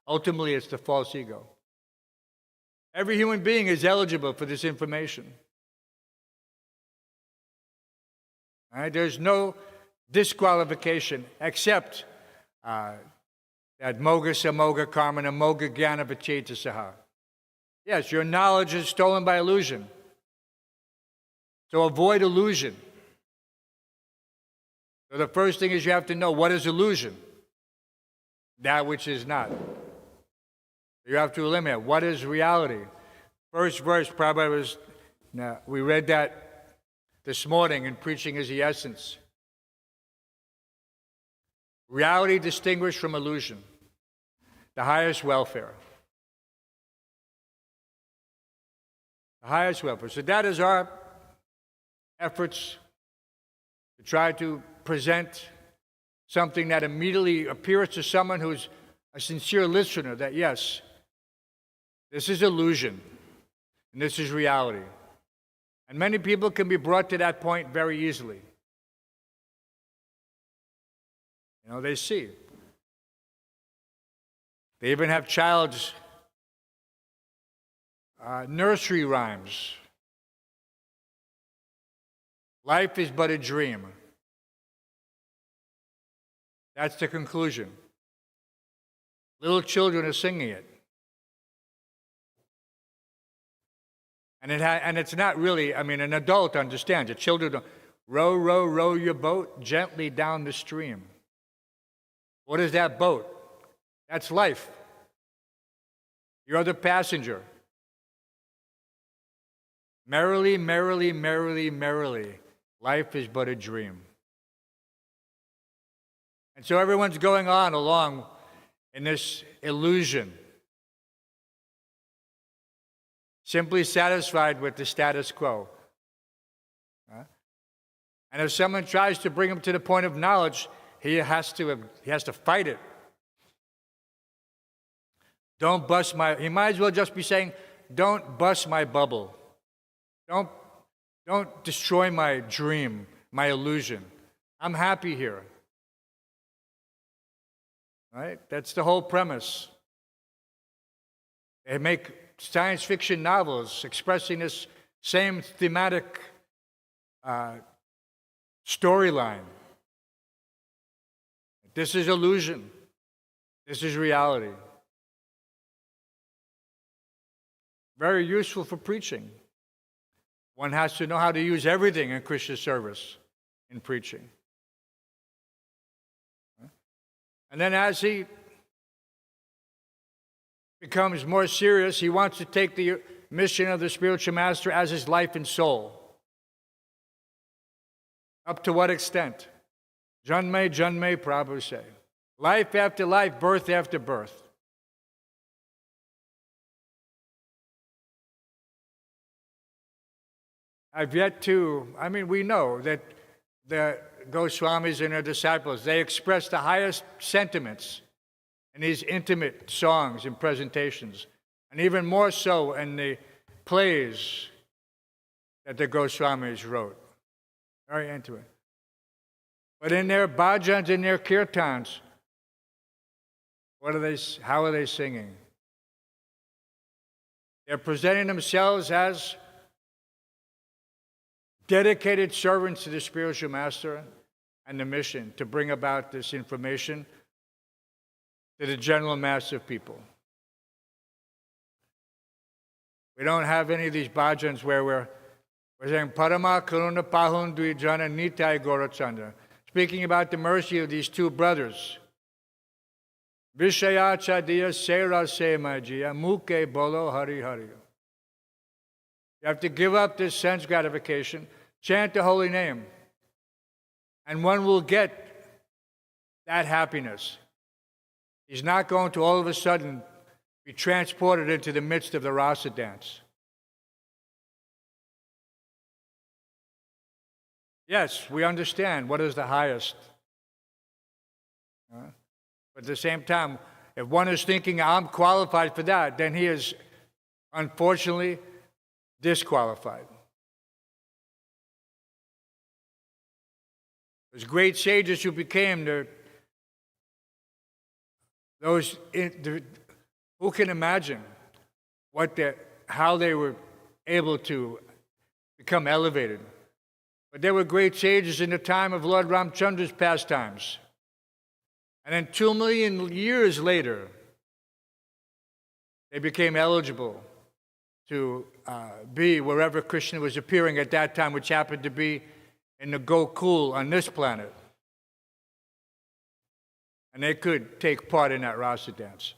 Ultimately, it's the false ego. Every human being is eligible for this information. All right? There's no disqualification except that moga samoga karma moga jnana vichetasaha. Yes, your knowledge is stolen by illusion. So avoid illusion. So the first thing is you have to know, what is illusion? That which is not. You have to eliminate, what is reality? First verse, probably we read that this morning in Preaching is the Essence. Reality distinguished from illusion, the highest welfare. The highest welfare. So that is our efforts to try to present something that immediately appears to someone who's a sincere listener, that yes, this is illusion and this is reality. And many people can be brought to that point very easily. You know, they see. They even have child's nursery rhymes. Life is but a dream. That's the conclusion. Little children are singing it. And it's not really, an adult understands it. Children don't. Row, row, row your boat gently down the stream. What is that boat? That's life. You're the passenger. Merrily, merrily, merrily, merrily, life is but a dream. And so everyone's going on along in this illusion, simply satisfied with the status quo. And if someone tries to bring him to the point of knowledge, he has to fight it. He might as well just be saying, don't bust my bubble. Don't destroy my dream, my illusion. I'm happy here. Right? That's the whole premise. They make science fiction novels expressing this same thematic storyline. this is illusion. This is reality. Very useful for preaching. One has to know how to use everything in Krishna service, in preaching. And then as he becomes more serious, he wants to take the mission of the spiritual master as his life and soul. Up to what extent? Janme, Janme, Prabhu say. Life after life, birth after birth. We know that the Goswamis and their disciples, they express the highest sentiments in these intimate songs and presentations, and even more so in the plays that the Goswamis wrote. Very intimate. But in their bhajans and their kirtans, how are they singing? They're presenting themselves as dedicated servants to the spiritual master and the mission to bring about this information to the general mass of people. We don't have any of these bhajans where we're saying Parama Karuna Pahun Dvijana Nitai Gaurachandra, speaking about the mercy of these two brothers. Vishaya Chadiya Sera Semajiya Muke Bolo Hari Hari. You have to give up this sense gratification, chant the holy name, and one will get that happiness. He's not going to all of a sudden be transported into the midst of the rasa dance. Yes, we understand what is the highest. But at the same time, if one is thinking, I'm qualified for that, then he is unfortunately disqualified. Those great sages who became who can imagine how they were able to become elevated? But they were great sages in the time of Lord Ramchandra's pastimes. And then 2 million years later, they became eligible to be wherever Krishna was appearing at that time, which happened to be in the Gokul on this planet. And they could take part in that rasa dance.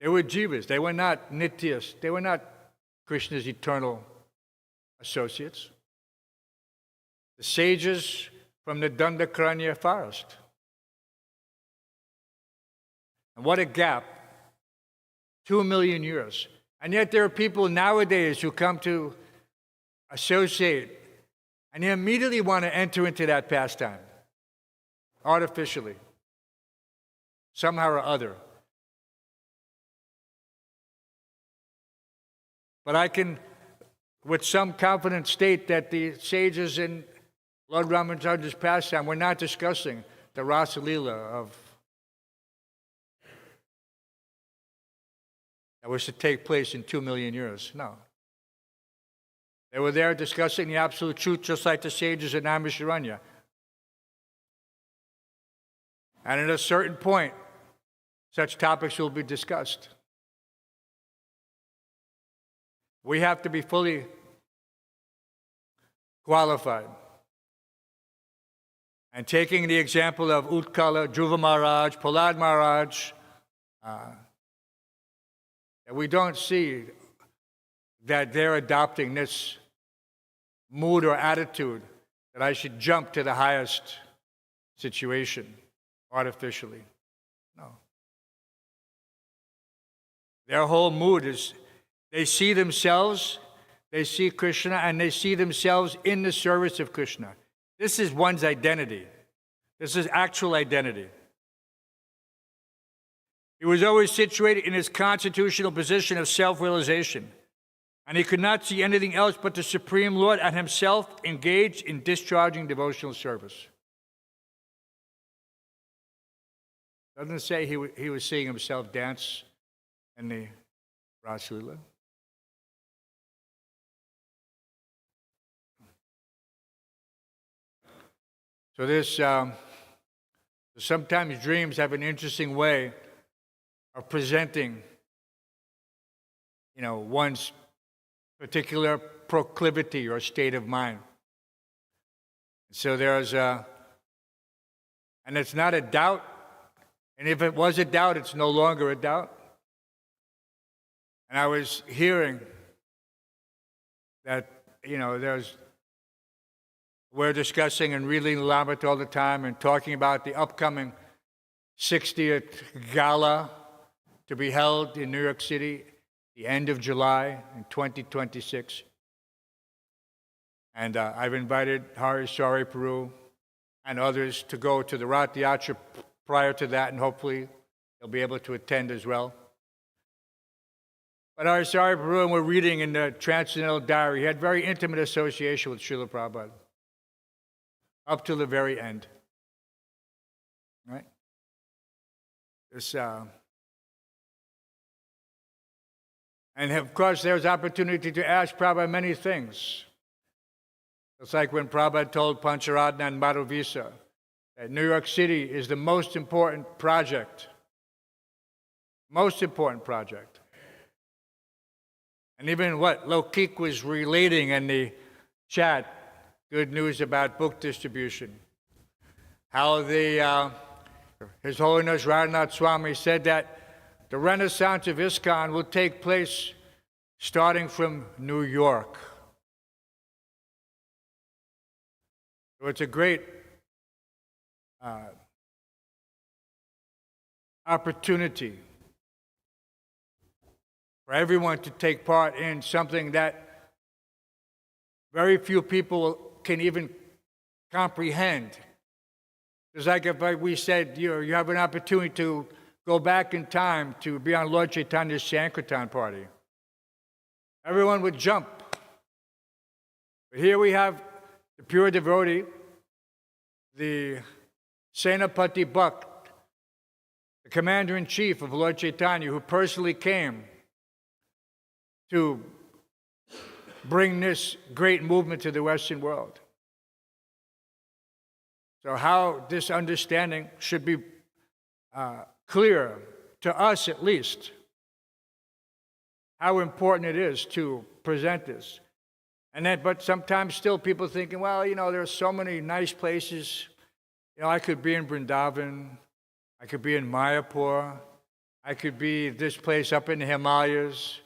They were jivas. They were not nityas. They were not Krishna's eternal associates. The sages from the Dandakaranya forest. And what a gap. 2 million years. And yet there are people nowadays who come to associate and they immediately want to enter into that pastime, artificially, somehow or other. But I can, with some confidence, state that the sages in Lord Ramachandra's pastime were not discussing the Rasa Leela that was to take place in 2 million years. No. They were there discussing the absolute truth, just like the sages in Naimisharanya. And at a certain point, such topics will be discussed. We have to be fully qualified. And taking the example of Utkala, Dhruva Maharaj, Prahlad Maharaj, we don't see that they're adopting this mood or attitude that I should jump to the highest situation artificially. No. Their whole mood is they see themselves, they see Krishna, and they see themselves in the service of Krishna. This is one's identity. This is actual identity. He was always situated in his constitutional position of self-realization, and he could not see anything else but the Supreme Lord and himself engaged in discharging devotional service. Doesn't it say he was seeing himself dance in the Rasulullah? So sometimes dreams have an interesting way of presenting, one's particular proclivity or state of mind. So and it's not a doubt, and if it was a doubt, it's no longer a doubt. And I was hearing that, we're discussing and reading Lamet all the time and talking about the upcoming 60th gala to be held in New York City the end of July in 2026. And I've invited Hari Sari Peru and others to go to the Rath Yatra prior to that, and hopefully they'll be able to attend as well. But Hari Sari Peru, and we're reading in the Transcendental Diary, he had very intimate association with Srila Prabhupada up to the very end. Right? And of course, there's opportunity to ask Prabhupada many things. It's like when Prabhupada told Pancharatna and Madhuvisa that New York City is the most important project. Most important project. And even what Lokik was relating in the chat, good news about book distribution. How His Holiness Radhanath Swami said that the Renaissance of ISKCON will take place starting from New York. So it's a great opportunity for everyone to take part in something that very few people can even comprehend. It's like if we said, you have an opportunity to go back in time to be on Lord Chaitanya's Sankirtan party. Everyone would jump. But here we have the pure devotee, the Senapati Bhakt, the commander-in-chief of Lord Chaitanya, who personally came to bring this great movement to the Western world. So how this understanding should be clear, to us at least, how important it is to present this. But sometimes still people thinking, well, there are so many nice places. I could be in Vrindavan, I could be in Mayapur, I could be this place up in the Himalayas,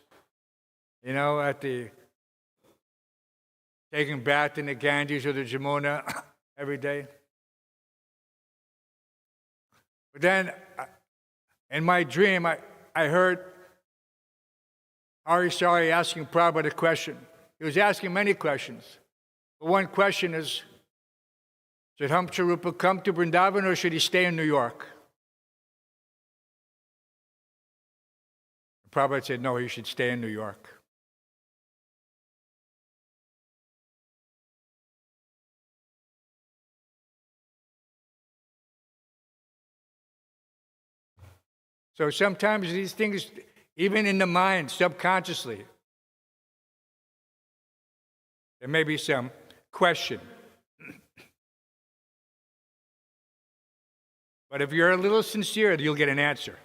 taking bath in the Ganges or the Jamuna every day. But then, in my dream, I heard Hari Sari asking Prabhupada a question. He was asking many questions. But one question is, should Hansarupa come to Vrindavan or should he stay in New York? Prabhupada said, no, he should stay in New York. So sometimes these things, even in the mind, subconsciously, there may be some question. But if you're a little sincere, you'll get an answer.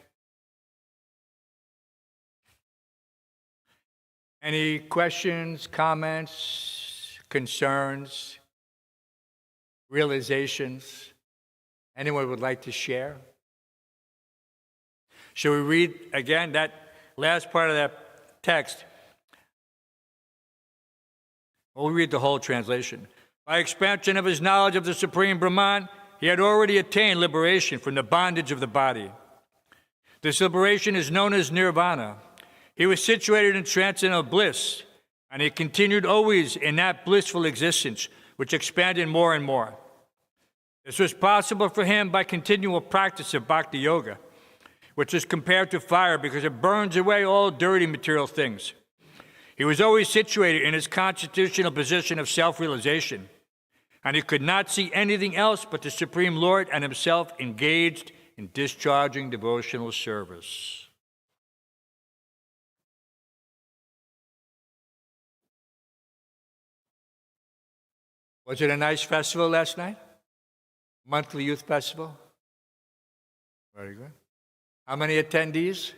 Any questions, comments, concerns, realizations anyone would like to share? Shall we read again that last part of that text? We'll read the whole translation. By expansion of his knowledge of the Supreme Brahman, he had already attained liberation from the bondage of the body. This liberation is known as nirvana. He was situated in transcendental bliss, and he continued always in that blissful existence, which expanded more and more. This was possible for him by continual practice of bhakti yoga, which is compared to fire because it burns away all dirty material things. He was always situated in his constitutional position of self-realization, and he could not see anything else but the Supreme Lord and himself engaged in discharging devotional service. Was it a nice festival last night? monthly youth festival? Very good. How many attendees?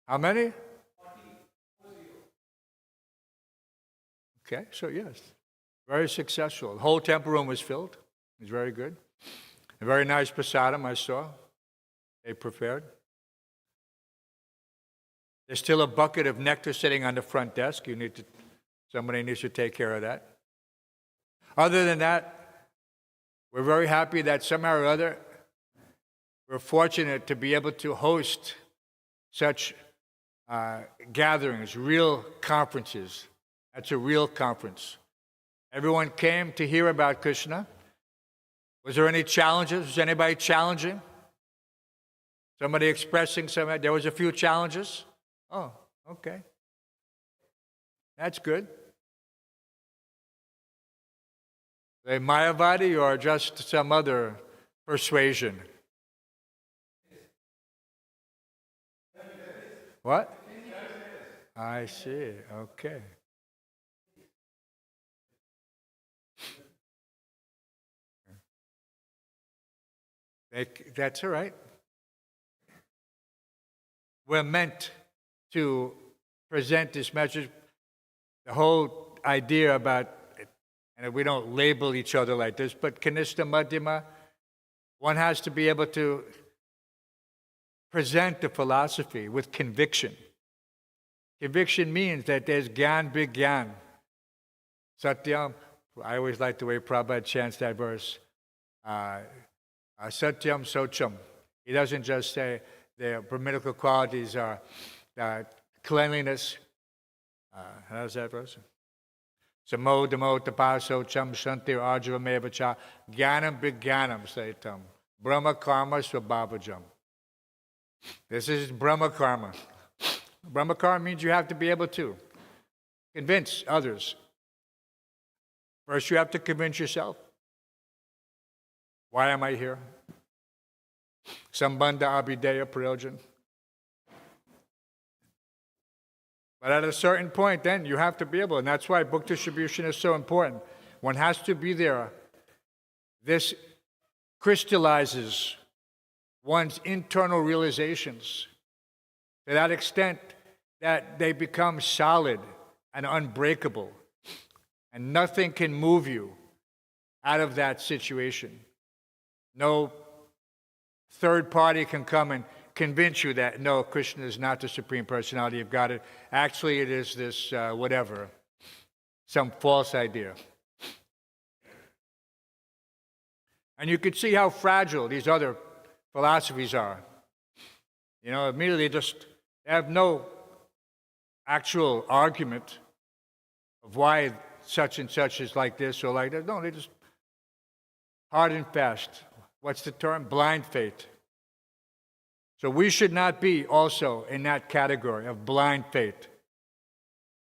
How many? Okay, so yes, very successful. The whole temple room was filled. It was very good. A very nice prasadam I saw they prepared. There's still a bucket of nectar sitting on the front desk. Somebody needs to take care of that. Other than that, we're very happy that somehow or other we're fortunate to be able to host such gatherings, real conferences. That's a real conference. Everyone came to hear about Krishna. Was there any challenges? Was anybody challenging? Somebody expressing something? There was a few challenges? Oh, okay. That's good. They Mayavadi or just some other persuasion? What? I see. Okay. That's all right. We're meant to present this message. The whole idea about, and we don't label each other like this, but Kanishta Madhyama, one has to be able to present the philosophy with conviction. Conviction means that there's Gyan Big Gyan. Satyam, I always like the way Prabhupada chants that verse. Satyam Socham. He doesn't just say the Brahminical qualities are cleanliness. How's that verse? Samo Damo Tapa Socham Shantir Arjavameva Cha Gyanam Bigyanam Saitam Brahma Karma Swabhavajam. This is Brahma Karma. Brahma Karma means you have to be able to convince others. First, you have to convince yourself. Why am I here? Sambandha Abhideya Prayojan. But at a certain point, then you have to be able, and that's why book distribution is so important. One has to be there. This crystallizes one's internal realizations to that extent that they become solid and unbreakable, and nothing can move you out of that situation. No third party can come and convince you that, no, Krishna is not the Supreme Personality of Godhead. Actually, it is this whatever, some false idea. And you can see how fragile these other philosophies are. You know, immediately they have no actual argument of why such and such is like this or like that. No, they just hard and fast. What's the term? Blind faith. So we should not be also in that category of blind faith.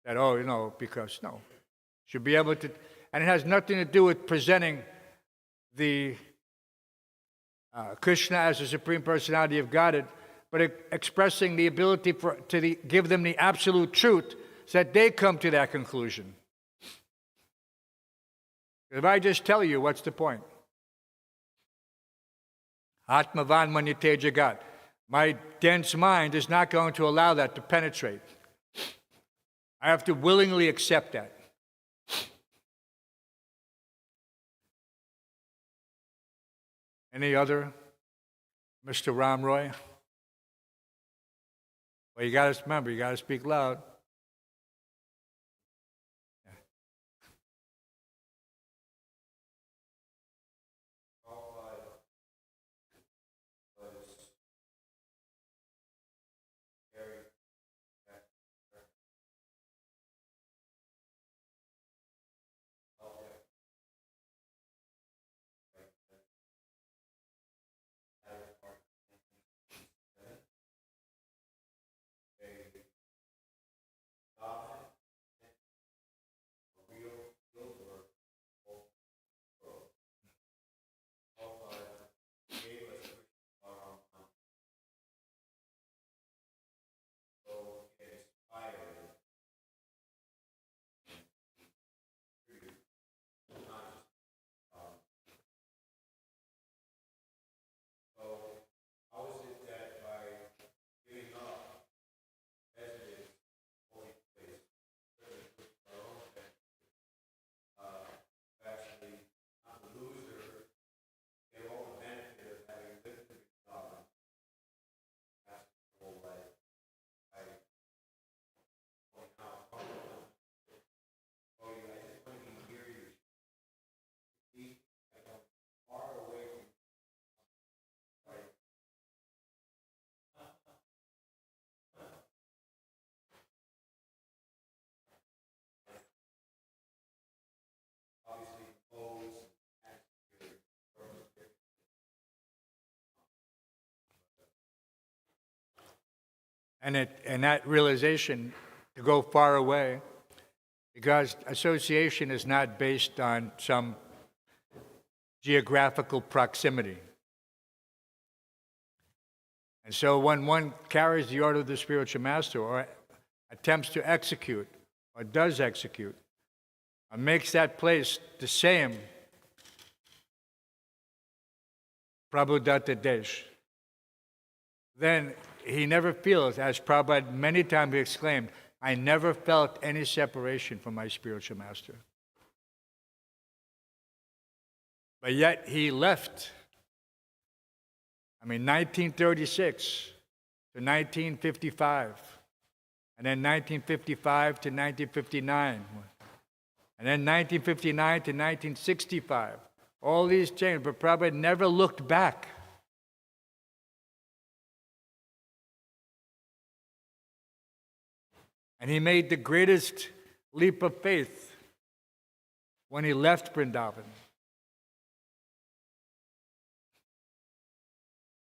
That, oh, you know, because, no. Should be able to, and it has nothing to do with presenting the Krishna as the Supreme Personality of Godhead, but expressing the ability to give them the absolute truth so that they come to that conclusion. If I just tell you, what's the point? Atmavan Manyate Jagat. My dense mind is not going to allow that to penetrate. I have to willingly accept that. Any other? Mr. Ram Roy? Well, you got to remember, you got to speak loud. And that realization to go far away, because association is not based on some geographical proximity. And so when one carries the order of the spiritual master, or attempts to execute, or does execute, or makes that place the same, Prabhupada Desh, then he never feels, as Prabhupada many times exclaimed, I never felt any separation from my spiritual master. But yet he left. 1936 to 1955, and then 1955 to 1959, and then 1959 to 1965. All these changes, but Prabhupada never looked back. And he made the greatest leap of faith when he left Vrindavan.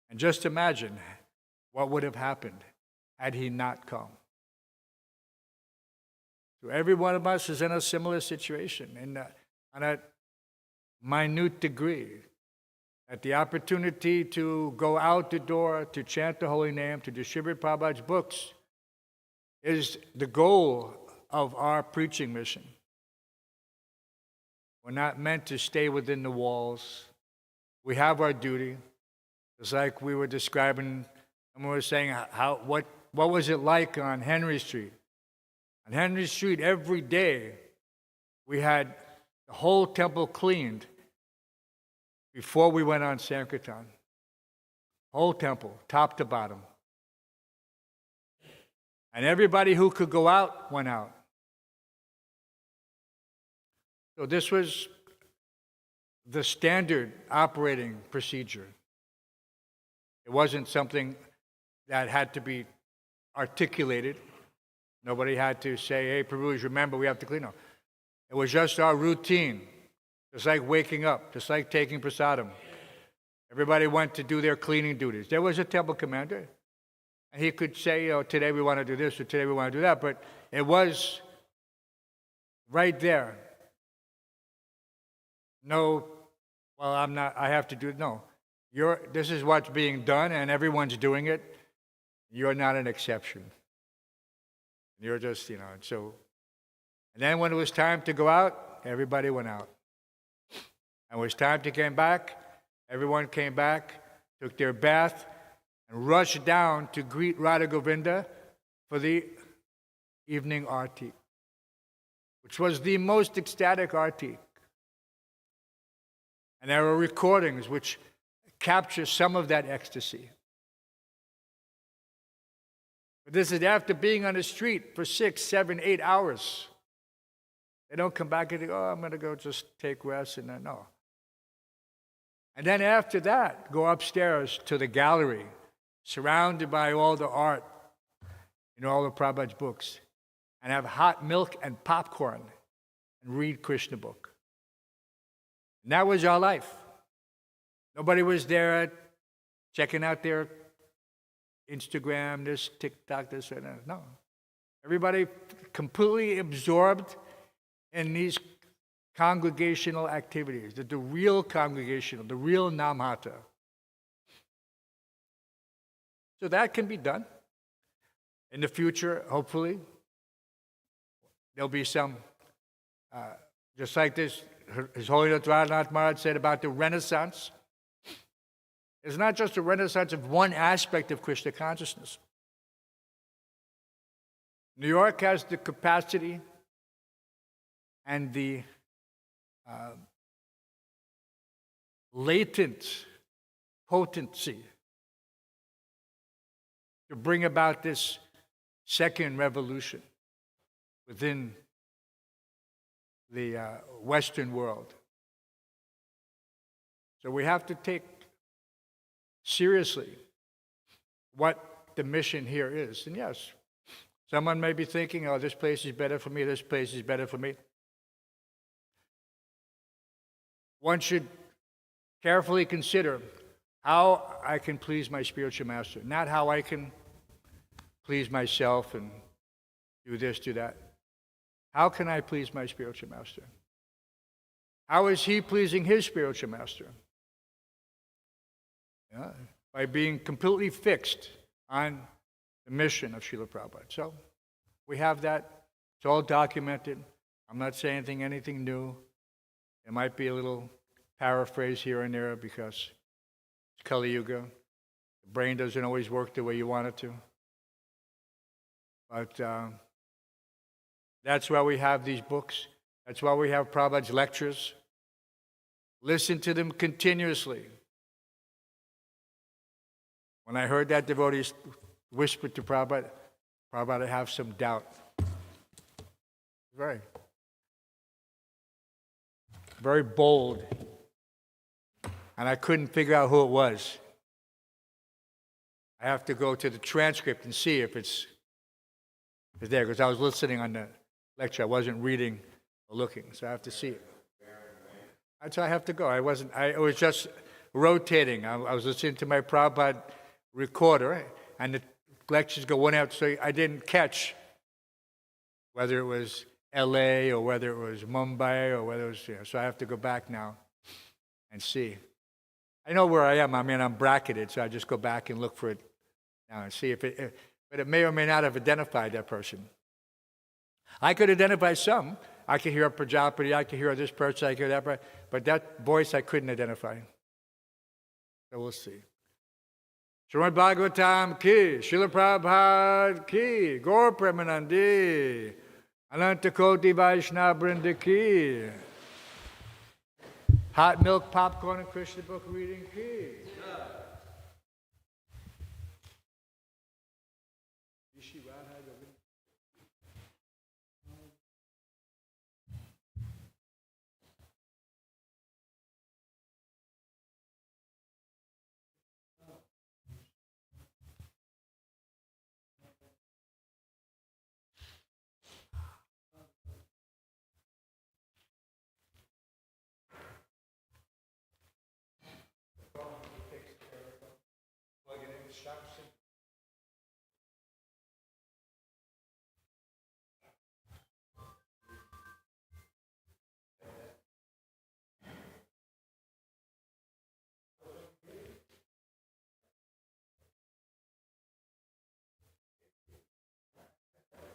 And just imagine what would have happened had he not come. So every one of us is in a similar situation, on a minute degree. At the opportunity to go out the door, to chant the holy name, to distribute Prabhupada's books, is the goal of our preaching mission. We're not meant to stay within the walls. We have our duty. It's like we were describing, and we were saying what was it like on Henry Street? On Henry Street, every day, we had the whole temple cleaned before we went on Sankirtan. Whole temple, top to bottom. And everybody who could go out, went out. So this was the standard operating procedure. It wasn't something that had to be articulated. Nobody had to say, hey, Prabhu, remember, we have to clean up. It was just our routine, just like waking up, just like taking prasadam. Everybody went to do their cleaning duties. There was a temple commander, and he could say, today we want to do this, or today we want to do that, but it was right there. No, well, I have to do it. No. This is what's being done, and everyone's doing it. You're not an exception. You're just, so. And then when it was time to go out, everybody went out. And it was time to come back, everyone came back, took their bath, and rushed down to greet Radha Govinda for the evening arti, which was the most ecstatic arti. And there were recordings which capture some of that ecstasy. But this is after being on the street for 6, 7, 8 hours. They don't come back and think, I'm going to go just take rest, and then, no. And then after that, go upstairs to the gallery, surrounded by all the art, all the Prabhupada's books, and have hot milk and popcorn, and read Krishna book. And that was our life. Nobody was there checking out their Instagram, this TikTok, this and that. No. Everybody completely absorbed in these congregational activities, the real congregational, the real namhata. So that can be done. In the future, hopefully, there'll be some, just like this, His Holiness Radhanath Maharaj said about the Renaissance. It's not just a renaissance of one aspect of Krishna consciousness. New York has the capacity and the latent potency to bring about this second revolution within the Western world. So we have to take seriously what the mission here is. And yes, someone may be thinking, this place is better for me, this place is better for me. One should carefully consider how I can please my spiritual master, not how I can please myself and do this, do that. How can I please my spiritual master? How is he pleasing his spiritual master? Yeah, by being completely fixed on the mission of Srila Prabhupada. So we have that. It's all documented. I'm not saying anything new. It might be a little paraphrase here and there because it's Kali Yuga. The brain doesn't always work the way you want it to. But that's why we have these books. That's why we have Prabhupada's lectures. Listen to them continuously. When I heard that devotee whisper to Prabhupada, Prabhupada, I have some doubt. Very, very bold. And I couldn't figure out who it was. I have to go to the transcript and see if it's there, because I was listening on the lecture. I wasn't reading or looking, so I have to see it. That's why I have to go. I was just rotating. I was listening to my Prabhupada recorder, and the lectures go one after, so I didn't catch whether it was L.A. or whether it was Mumbai or whether it was, so I have to go back now and see. I know where I am. I mean, I'm bracketed, so I just go back and look for it now and see if it, but it may or may not have identified that person. I could identify some. I could hear a Prajapati, I could hear this person, I could hear that person, but that voice I couldn't identify. So we'll see. Srimad Bhagavatam ki, Srila Prabhupada ki, Gaur Premanandi, Ananta Koti Vaishnava Brinda ki, hot milk, popcorn, and Krishna book reading ki. Plug it in the shops.